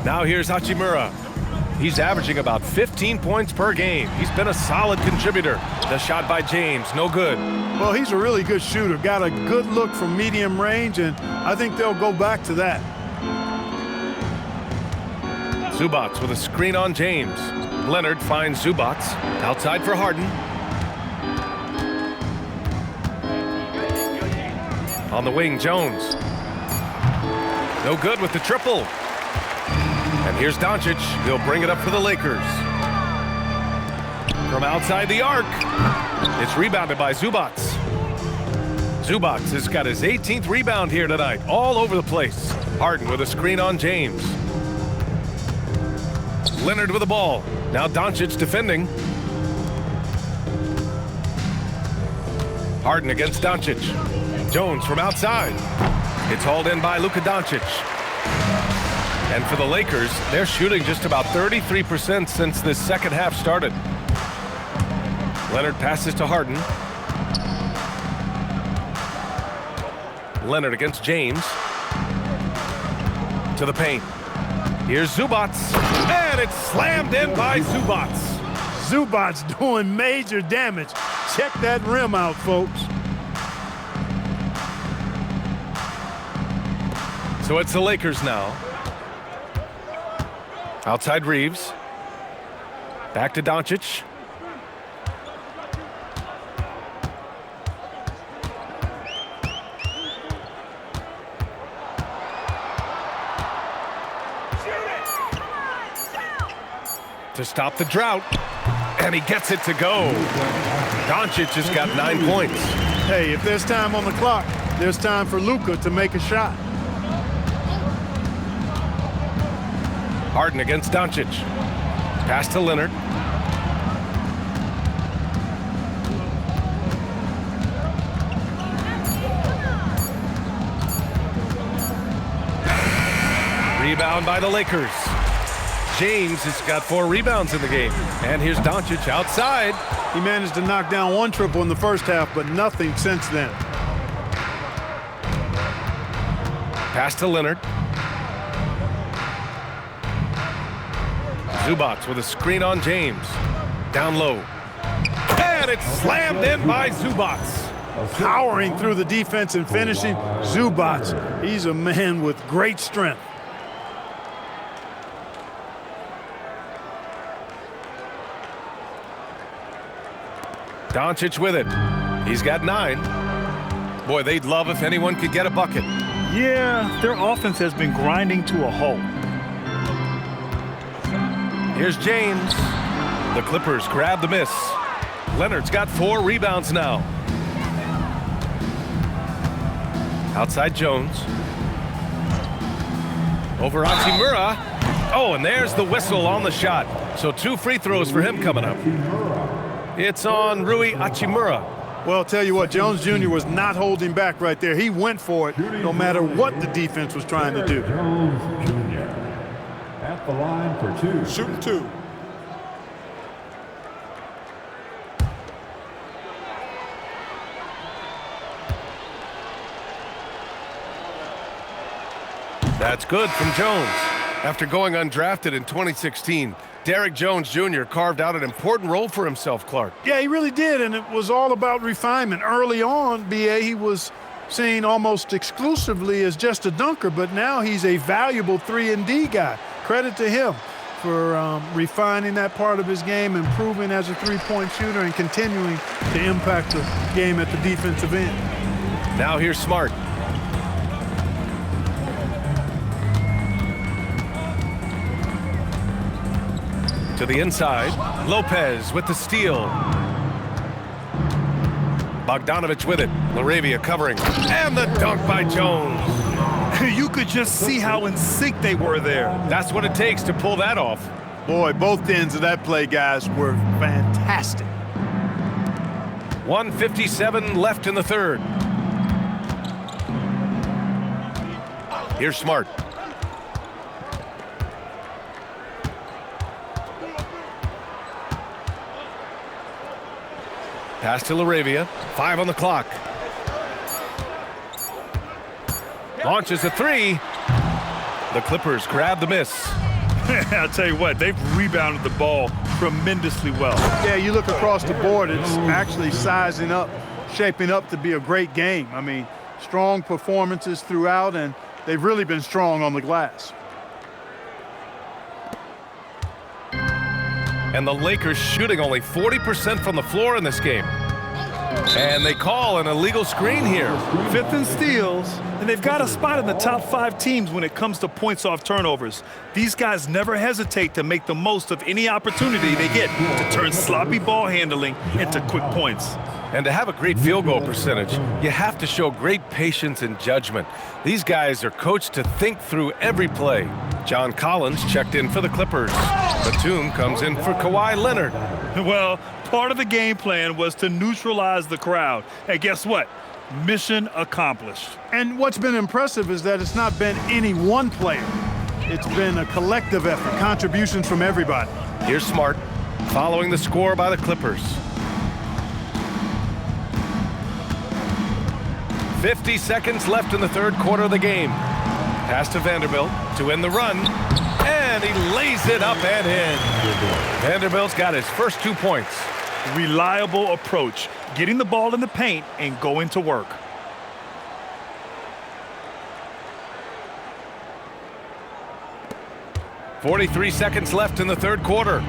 Now here's Hachimura. He's averaging about 15 points per game. He's been a solid contributor. The shot by James, no good. Well, he's a really good shooter. Got a good look from medium range, and I think they'll go back to that. Zubac with a screen on James. Leonard finds Zubac. Outside for Harden. On the wing, Jones. No good with the triple. And here's Dončić. He'll bring it up for the Lakers. From outside the arc. It's rebounded by Zubac. Zubac has got his 18th rebound here tonight. All over the place. Harden with a screen on James. Leonard with the ball. Now Dončić defending. Harden against Dončić. Jones from outside. It's hauled in by Luka Dončić. And for the Lakers, they're shooting just about 33% since this second half started. Leonard passes to Harden. Leonard against James. To the paint. Here's Zubac. And it's slammed in by Zubac. Zubac doing major damage. Check that rim out, folks. So it's the Lakers now. Outside Reeves. Back to Dončić. To stop the drought. And he gets it to go. Dončić has got 9 points. Hey, if there's time on the clock, there's time for Luka to make a shot. Harden against Dončić. Pass to Leonard. Rebound by the Lakers. James has got 4 rebounds in the game. And here's Dončić outside. He managed to knock down 1 triple in the first half, but nothing since then. Pass to Leonard. Zubac with a screen on James. Down low. And it's slammed in by Zubac. Powering through the defense and finishing. Zubac, he's a man with great strength. Dončić with it. He's got 9. Boy, they'd love if anyone could get a bucket. Yeah, their offense has been grinding to a halt. Here's James. The Clippers grab the miss. Leonard's got 4 rebounds now. Outside Jones. Over Hachimura. Oh, and there's the whistle on the shot. So 2 free throws for him coming up. It's on Rui Hachimura. Well, I'll tell you what, Jones Jr. was not holding back right there. He went for it no matter what the defense was trying to do. Jones Jr. at the line for 2. Shooting 2. That's good from Jones. After going undrafted in 2016, Derrick Jones Jr. carved out an important role for himself, Clark. Yeah, he really did, and it was all about refinement. Early on, BA, he was seen almost exclusively as just a dunker, but now he's a valuable 3-and-D guy. Credit to him for refining that part of his game, improving as a three-point shooter, and continuing to impact the game at the defensive end. Now here's Smart. To the inside, Lopez with the steal. Bogdanovich with it. Laravia covering. And the dunk by Jones. You could just see how in sync they were there. That's what it takes to pull that off. Boy, both ends of that play, guys, were fantastic. 1:57 left in the third. Here's Smart. Pass to LaRavia. 5 on the clock. Launches a 3. The Clippers grab the miss. I'll tell you what, they've rebounded the ball tremendously well. Yeah, you look across the board, it's actually sizing up, shaping up to be a great game. I mean, strong performances throughout, and they've really been strong on the glass. And the Lakers shooting only 40% from the floor in this game. And they call an illegal screen here. 5th and steals, and they've got a spot in the top 5 teams when it comes to points off turnovers. These guys never hesitate to make the most of any opportunity they get to turn sloppy ball handling into quick points. And to have a great field goal percentage, you have to show great patience and judgment. These guys are coached to think through every play. John Collins checked in for the Clippers. Batum comes in for Kawhi Leonard. Well, part of the game plan was to neutralize the crowd. And guess what? Mission accomplished. And what's been impressive is that it's not been any one player. It's been a collective effort, contributions from everybody. Here's Smart, following the score by the Clippers. 50 seconds left in the 3rd quarter of the game. Pass to Vanderbilt to end the run, and he lays it up and in. Vanderbilt's got his first 2 points. Reliable approach, getting the ball in the paint and going to work. .43 seconds left in the 3rd quarter.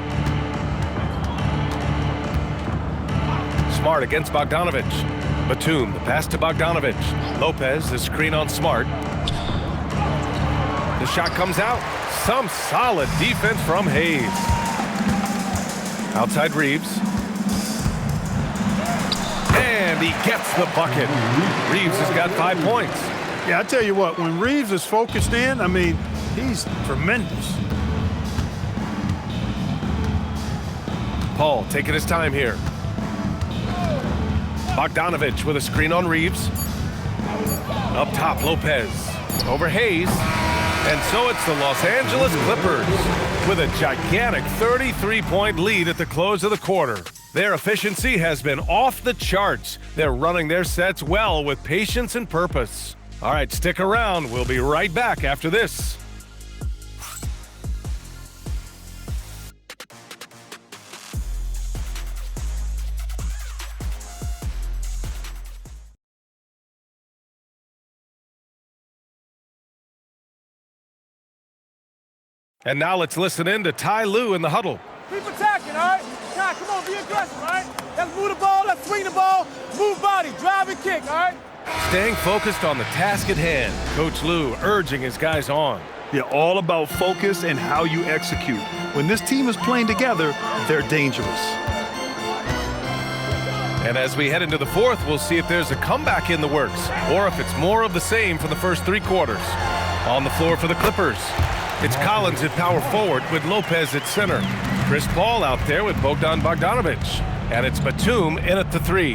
Smart against Bogdanovich. Batum, the pass to Bogdanovich. Lopez, the screen on Smart. The shot comes out. Some solid defense from Hayes. Outside Reeves. And he gets the bucket. Reeves has got 5 points. Yeah, I tell you what, when Reeves is focused in, I mean, he's tremendous. Paul taking his time here. Bogdanovich with a screen on Reeves. Up top, Lopez. Over Hayes. And so it's the Los Angeles Clippers with a gigantic 33-point lead at the close of the quarter. Their efficiency has been off the charts. They're running their sets well with patience and purpose. All right, stick around. We'll be right back after this. And now let's listen in to Ty Lue in the huddle. Keep attacking, all right? Ty, come on, be aggressive, all right? Let's move the ball, let's swing the ball, move body, drive and kick, all right? Staying focused on the task at hand. Coach Lue urging his guys on. Yeah, all about focus and how you execute. When this team is playing together, they're dangerous. And as we head into the 4th, we'll see if there's a comeback in the works or if it's more of the same for the first 3 quarters. On the floor for the Clippers, it's Collins at power forward with Lopez at center. Chris Paul out there with Bogdanovich. And it's Batum in at the 3.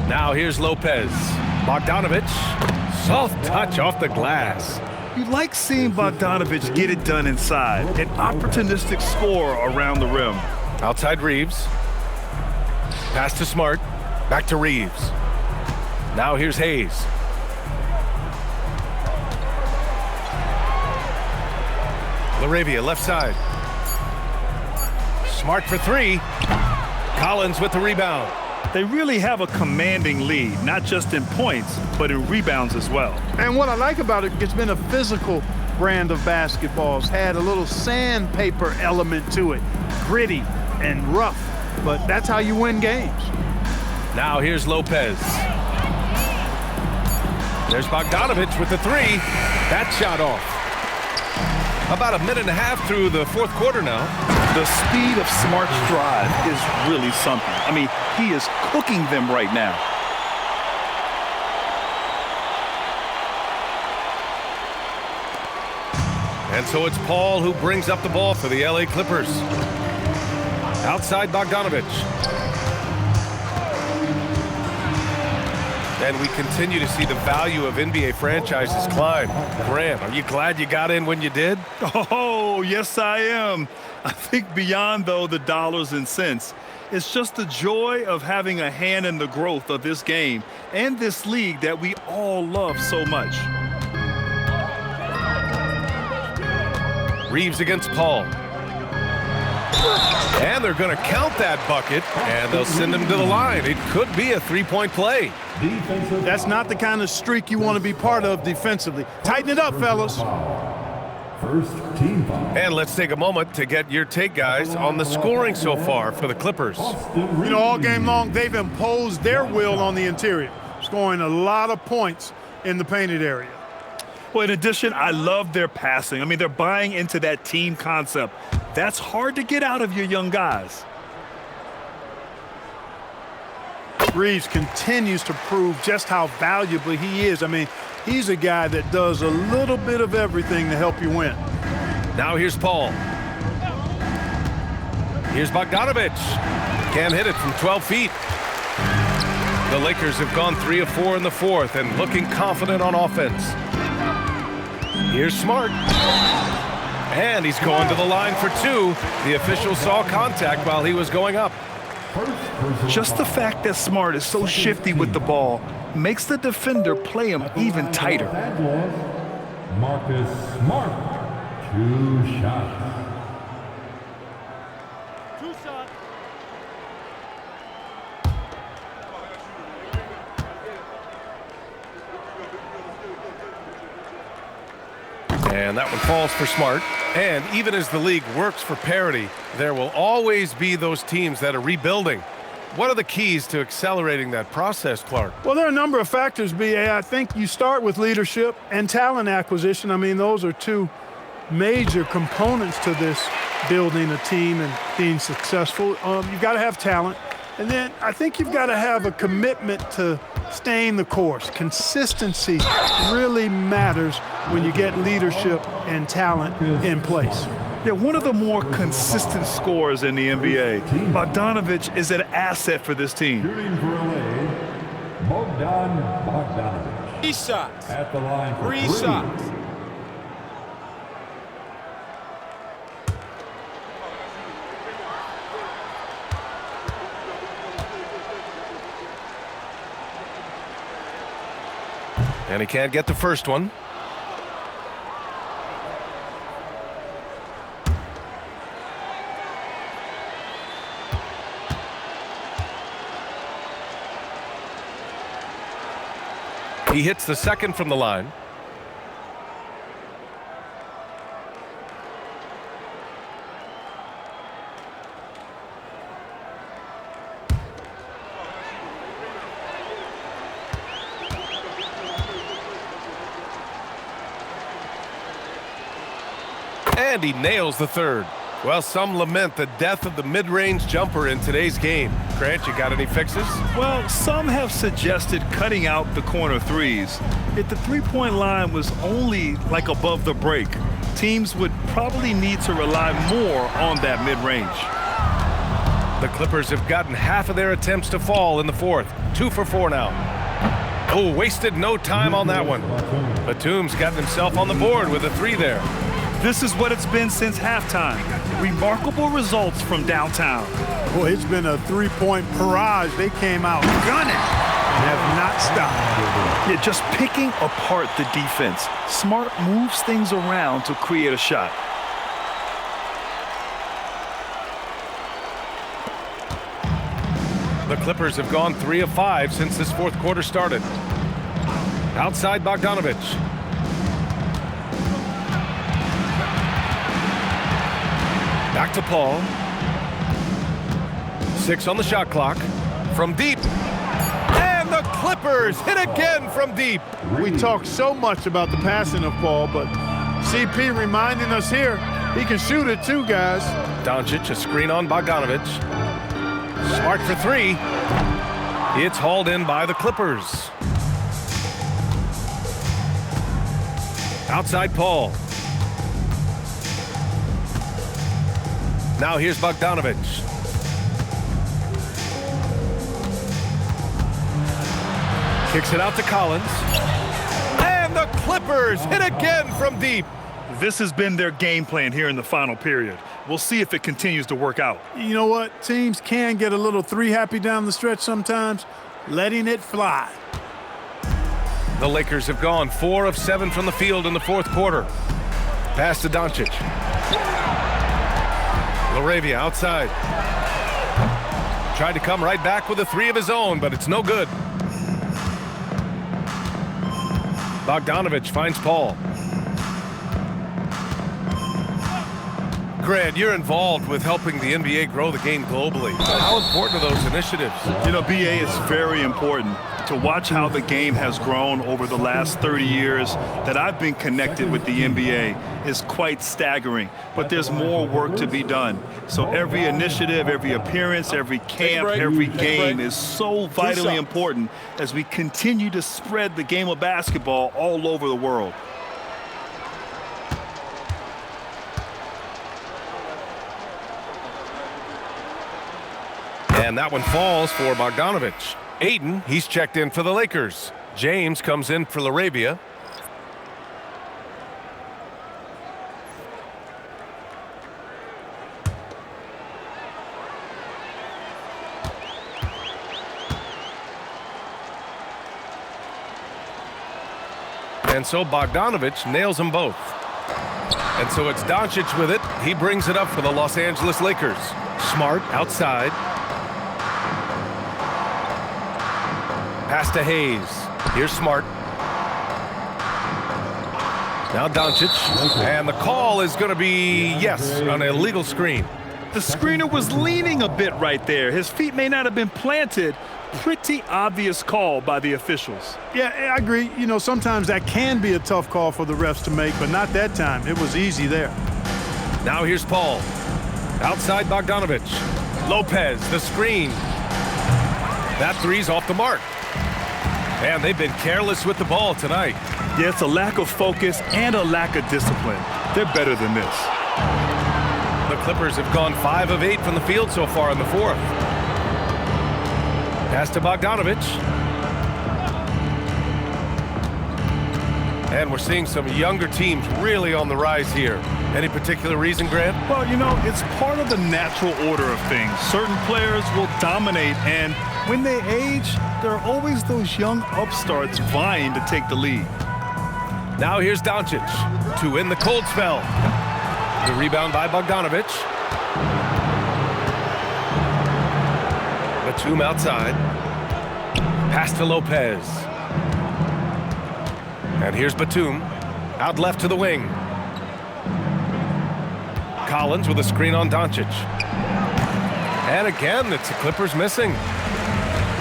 Now here's Lopez. Bogdanovich, soft touch off the glass. You like seeing Bogdanovich get it done inside. An opportunistic score around the rim. Outside Reeves. Pass to Smart. Back to Reeves. Now here's Hayes. LaRavia, left side. Smart for 3. Collins with the rebound. They really have a commanding lead, not just in points, but in rebounds as well. And what I like about it, it's been a physical brand of basketball. It's had a little sandpaper element to it, gritty and rough, but that's how you win games. Now here's Lopez. There's Bogdanovich with the 3. That shot off. About a minute and a half through the 4th quarter now. The speed of Smart's drive is really something. I mean, he is cooking them right now. And so it's Paul who brings up the ball for the LA Clippers. Outside Bogdanovich. And we continue to see the value of NBA franchises climb. Grant, are you glad you got in when you did? Oh, yes, I am. I think beyond, though, the dollars and cents, It's just the joy of having a hand in the growth of this game and this league that we all love so much. Reeves against Paul. And they're going to count that bucket, and they'll send him to the line. It could be a three-point play. That's not the kind of streak you want to be part of defensively. Tighten it up, fellas. First team foul. And let's take a moment to get your take, guys, on the scoring so far for the Clippers. You know, all game long, they've imposed their will on the interior, scoring a lot of points in the painted area. Well, in addition, I love their passing. I mean, they're buying into that team concept. That's hard to get out of your young guys. Reeves continues to prove just how valuable he is. I mean, he's a guy that does a little bit of everything to help you win. Now here's Paul. Here's Bogdanović. Can't hit it from 12 feet. The Lakers have gone 3 of 4 in the fourth and looking confident on offense. Here's Smart. And he's going to the line for 2. The official saw contact while he was going up. Just the fact that Smart is so shifty with the ball makes the defender play him even tighter. Marcus Smart, 2 shots. And that one falls for Smart. And even as the league works for parity, there will always be those teams that are rebuilding. What are the keys to accelerating that process, Clark? Well, there are a number of factors, B.A. I think you start with leadership and talent acquisition. I mean, those are 2 major components to this building a team and being successful. You've got to have talent. And then I think you've got to have a commitment to staying the course. Consistency really matters when you get leadership and talent in place. Yeah, one of the more consistent scorers in the NBA. Bogdanović is an asset for this team. Shooting for LA, Bogdanović. 3 shots. At the line for 3 shots. And he can't get the first one. He hits the second from the line. And he nails the third. Well, some lament the death of the mid-range jumper in today's game. Grant, you got any fixes? Well, some have suggested cutting out the corner threes. If the three-point line was only like above the break, teams would probably need to rely more on that mid-range. The Clippers have gotten half of their attempts to fall in the fourth. 2 for 4 now. Oh, wasted no time on that one. Batum's gotten himself on the board with a 3 there. This is what it's been since halftime. Remarkable results from downtown. Boy, it's been a 3-point barrage. They came out gunning and have not stopped. Yeah, just picking apart the defense. Smart moves things around to create a shot. The Clippers have gone 3 of 5 since this fourth quarter started. Outside Bogdanović. Back to Paul. 6 on the shot clock. From deep. And the Clippers hit again from deep. We talk so much about the passing of Paul, but CP reminding us here, he can shoot it too, guys. Dončić, a screen on Bogdanović. Smart for 3. It's hauled in by the Clippers. Outside Paul. Now here's Bogdanović. Kicks it out to Collins. And the Clippers hit again from deep. This has been their game plan here in the final period. We'll see if it continues to work out. You know what? Teams can get a little three-happy down the stretch sometimes, letting it fly. The Lakers have gone 4 of 7 from the field in the fourth quarter. Pass to Dončić. LaRavia outside. Tried to come right back with a 3 of his own, but it's no good. Bogdanović finds Paul. Grant, you're involved with helping the NBA grow the game globally. How important are those initiatives? You know, BA, is very important to watch how the game has grown over the last 30 years that I've been connected with the NBA is quite staggering, but there's more work to be done. So every initiative, every appearance, every camp, every game is so vitally important as we continue to spread the game of basketball all over the world. And that one falls for Bogdanović. Ayton, he's checked in for the Lakers. James comes in for LaRavia. And so Bogdanović nails them both. And so it's Dončić with it. He brings it up for the Los Angeles Lakers. Smart outside. Pass to Hayes. Here's Smart. Now Dončić. And the call is going to be, yes, an illegal screen. The screener was leaning a bit right there. His feet may not have been planted. Pretty obvious call by the officials. Yeah, I agree. You know, sometimes that can be a tough call for the refs to make, but not that time. It was easy there. Now here's Paul. Outside Bogdanović. Lopez, the screen. That 3's off the mark. And they've been careless with the ball tonight. Yeah, it's a lack of focus and a lack of discipline. They're better than this. The Clippers have gone 5 of 8 from the field so far in the fourth. Pass to Bogdanović. And we're seeing some younger teams really on the rise here. Any particular reason, Grant? Well, you know, it's part of the natural order of things. Certain players will dominate, and when they age, there are always those young upstarts vying to take the lead. Now here's Dončić to win the cold spell. The rebound by Bogdanović. Batum outside. Pass to Lopez. And here's Batum. Out left to the wing. Collins with a screen on Dončić. And again, it's the Clippers missing.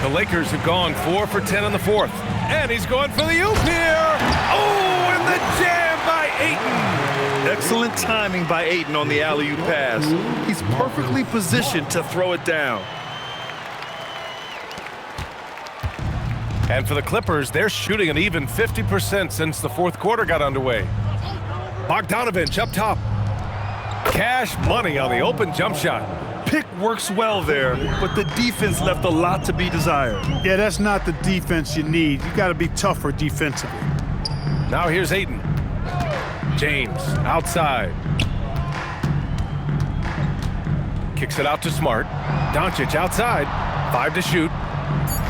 The Lakers have gone 4 for 10 in the fourth. And he's going for the oop here. Oh, and the jam by Ayton. Excellent timing by Ayton on the alley-oop pass. He's perfectly positioned to throw it down. And for the Clippers, they're shooting an even 50% since the fourth quarter got underway. Bogdanović up top. Cash money on the open jump shot. Pick works well there, but the defense left a lot to be desired. Yeah, that's not the defense you need. You got to be tougher defensively. Now here's Ayton. James outside. Kicks it out to Smart. Dončić outside. 5 to shoot.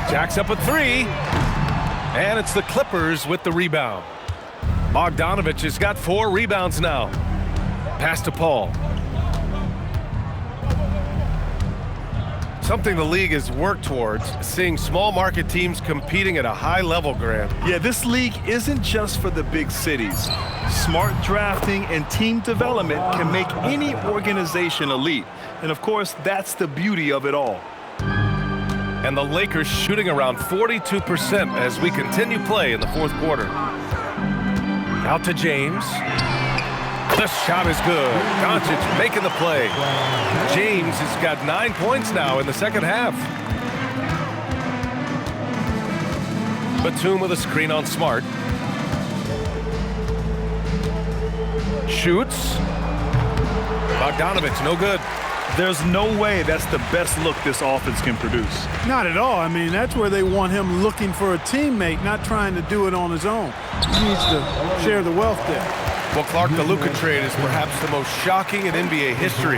Jacks up a 3. And it's the Clippers with the rebound. Bogdanović has got 4 rebounds now. Pass to Paul. Something the league has worked towards, seeing small market teams competing at a high level, Grant. Yeah, this league isn't just for the big cities. Smart drafting and team development can make any organization elite. And of course, that's the beauty of it all. And the Lakers shooting around 42% as we continue play in the fourth quarter. Out to James. The shot is good. Dončić making the play. James has got 9 points now in the second half. Batum with a screen on Smart. Shoots. Bogdanović, no good. There's no way that's the best look this offense can produce. Not at all. I mean, that's where they want him looking for a teammate, not trying to do it on his own. He needs to share the wealth there. Well, Clark, the Luka trade is perhaps the most shocking in NBA history.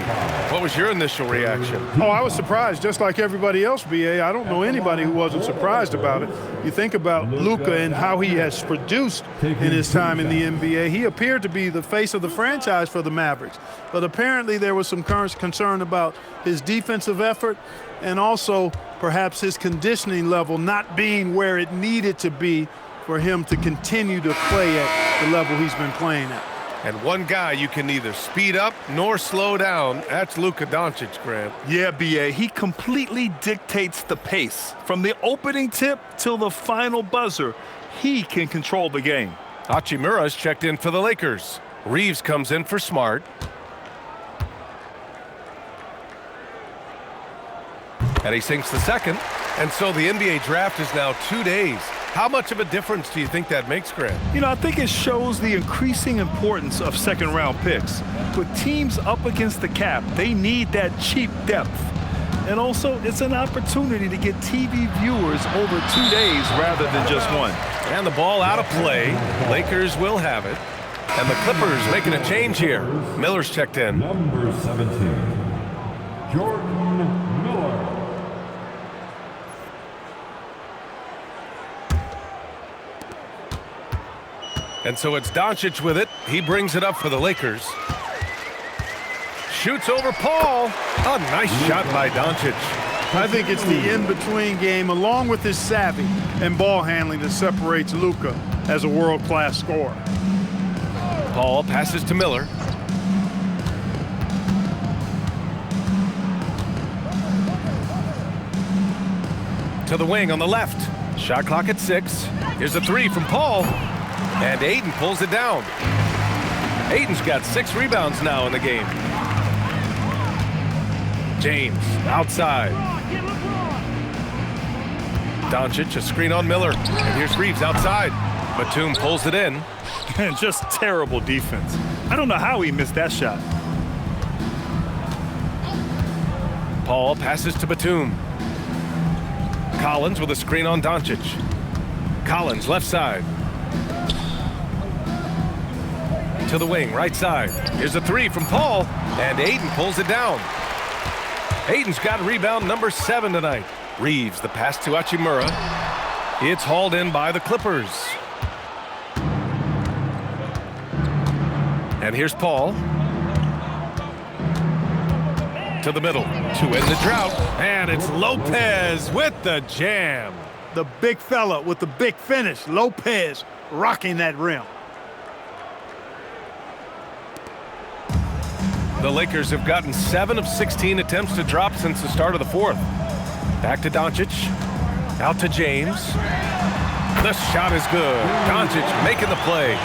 What was your initial reaction? Oh, I was surprised, just like everybody else, BA. I don't know anybody who wasn't surprised about it. You think about Luka and how he has produced in his time in the NBA. He appeared to be the face of the franchise for the Mavericks. But apparently there was some concern about his defensive effort and also perhaps his conditioning level not being where it needed to be for him to continue to play at the level he's been playing at. And one guy you can neither speed up nor slow down, that's Luka Dončić, Grant. Yeah, BA, he completely dictates the pace. From the opening tip till the final buzzer, he can control the game. Hachimura's checked in for the Lakers. Reeves comes in for Smart. And he sinks the second. And so the NBA draft is now 2 days. How much of a difference do you think that makes, Grant? You know, I think it shows the increasing importance of second-round picks. With teams up against the cap, they need that cheap depth. And also, it's an opportunity to get TV viewers over 2 days rather than just one. And the ball out of play. Lakers will have it. And the Clippers making a change here. Miller's checked in. Number 17, Jordan Miller. And so it's Dončić with it. He brings it up for the Lakers. Shoots over Paul. A nice shot by Dončić. I think it's the in-between game along with his savvy and ball handling that separates Luka as a world-class scorer. Paul passes to Miller. To the wing on the left. Shot clock at 6. Here's a three from Paul. And Ayton pulls it down. Ayton's got 6 rebounds now in the game. James outside. Dončić, a screen on Miller. And here's Reeves outside. Batum pulls it in. And just terrible defense. I don't know how he missed that shot. Paul passes to Batum. Collins with a screen on Dončić. Collins left side. To the wing, right side. Here's a three from Paul, and Ayton pulls it down. Ayton's got rebound number 7 tonight. Reeves, the pass to Hachimura. It's hauled in by the Clippers. And here's Paul. To the middle, to end the drought. And it's Lopez with the jam. The big fella with the big finish, Lopez, rocking that rim. The Lakers have gotten 7 of 16 attempts to drop since the start of the 4th. Back to Dončić. Out to James. The shot is good. Dončić making the play.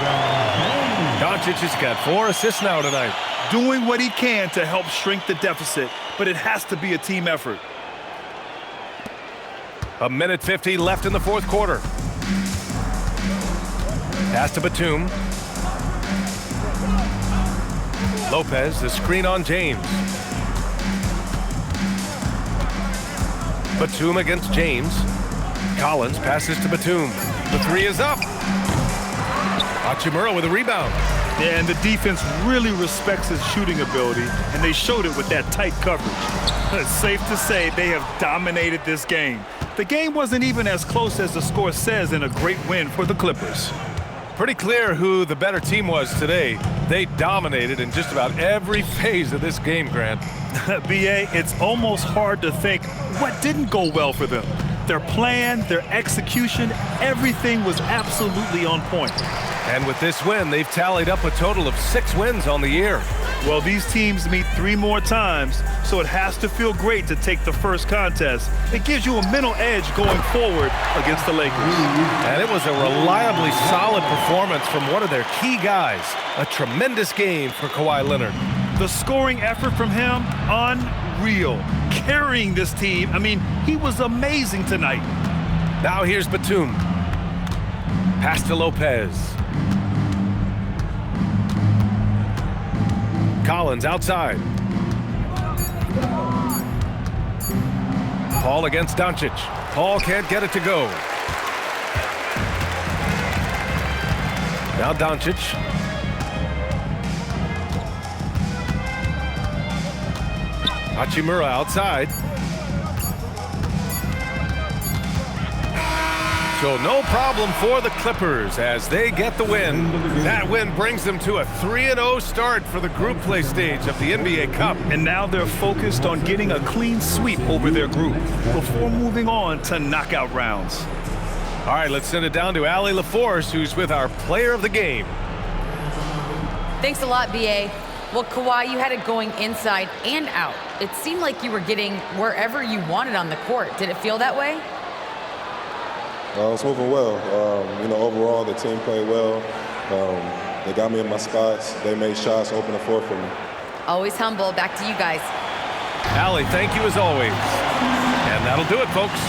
Dončić has got 4 assists now tonight. Doing what he can to help shrink the deficit, but it has to be a team effort. 1:50 left in the 4th quarter. Pass to Batum. Lopez, the screen on James. Batum against James. Collins passes to Batum. The 3 is up. Hachimura with a rebound. Yeah, and the defense really respects his shooting ability, and they showed it with that tight coverage. It's safe to say they have dominated this game. The game wasn't even as close as the score says in a great win for the Clippers. Pretty clear who the better team was today. They dominated in just about every phase of this game, Grant. BA, it's almost hard to think what didn't go well for them. Their plan, their execution, everything was absolutely on point. And with this win, they've tallied up a total of 6 wins on the year. Well, these teams meet 3 more times, so it has to feel great to take the first contest. It gives you a mental edge going forward against the Lakers. And it was a reliably solid performance from one of their key guys. A tremendous game for Kawhi Leonard. The scoring effort from him, unreal. Carrying this team, I mean, he was amazing tonight. Now here's Batum. Pass to Lopez. Collins outside. Paul against Dončić. Paul can't get it to go. Now Dončić. Hachimura outside. So no problem for the Clippers as they get the win. That win brings them to a 3-0 start for the group play stage of the NBA Cup. And now they're focused on getting a clean sweep over their group before moving on to knockout rounds. All right, let's send it down to Allie LaForce, who's with our player of the game. Thanks a lot, BA. Well, Kawhi, you had it going inside and out. It seemed like you were getting wherever you wanted on the court. Did it feel that way? It was moving well. Overall, the team played well. They got me in my spots. They made shots, open the floor for me. Always humble. Back to you guys. Allie, thank you as always. And that'll do it, folks.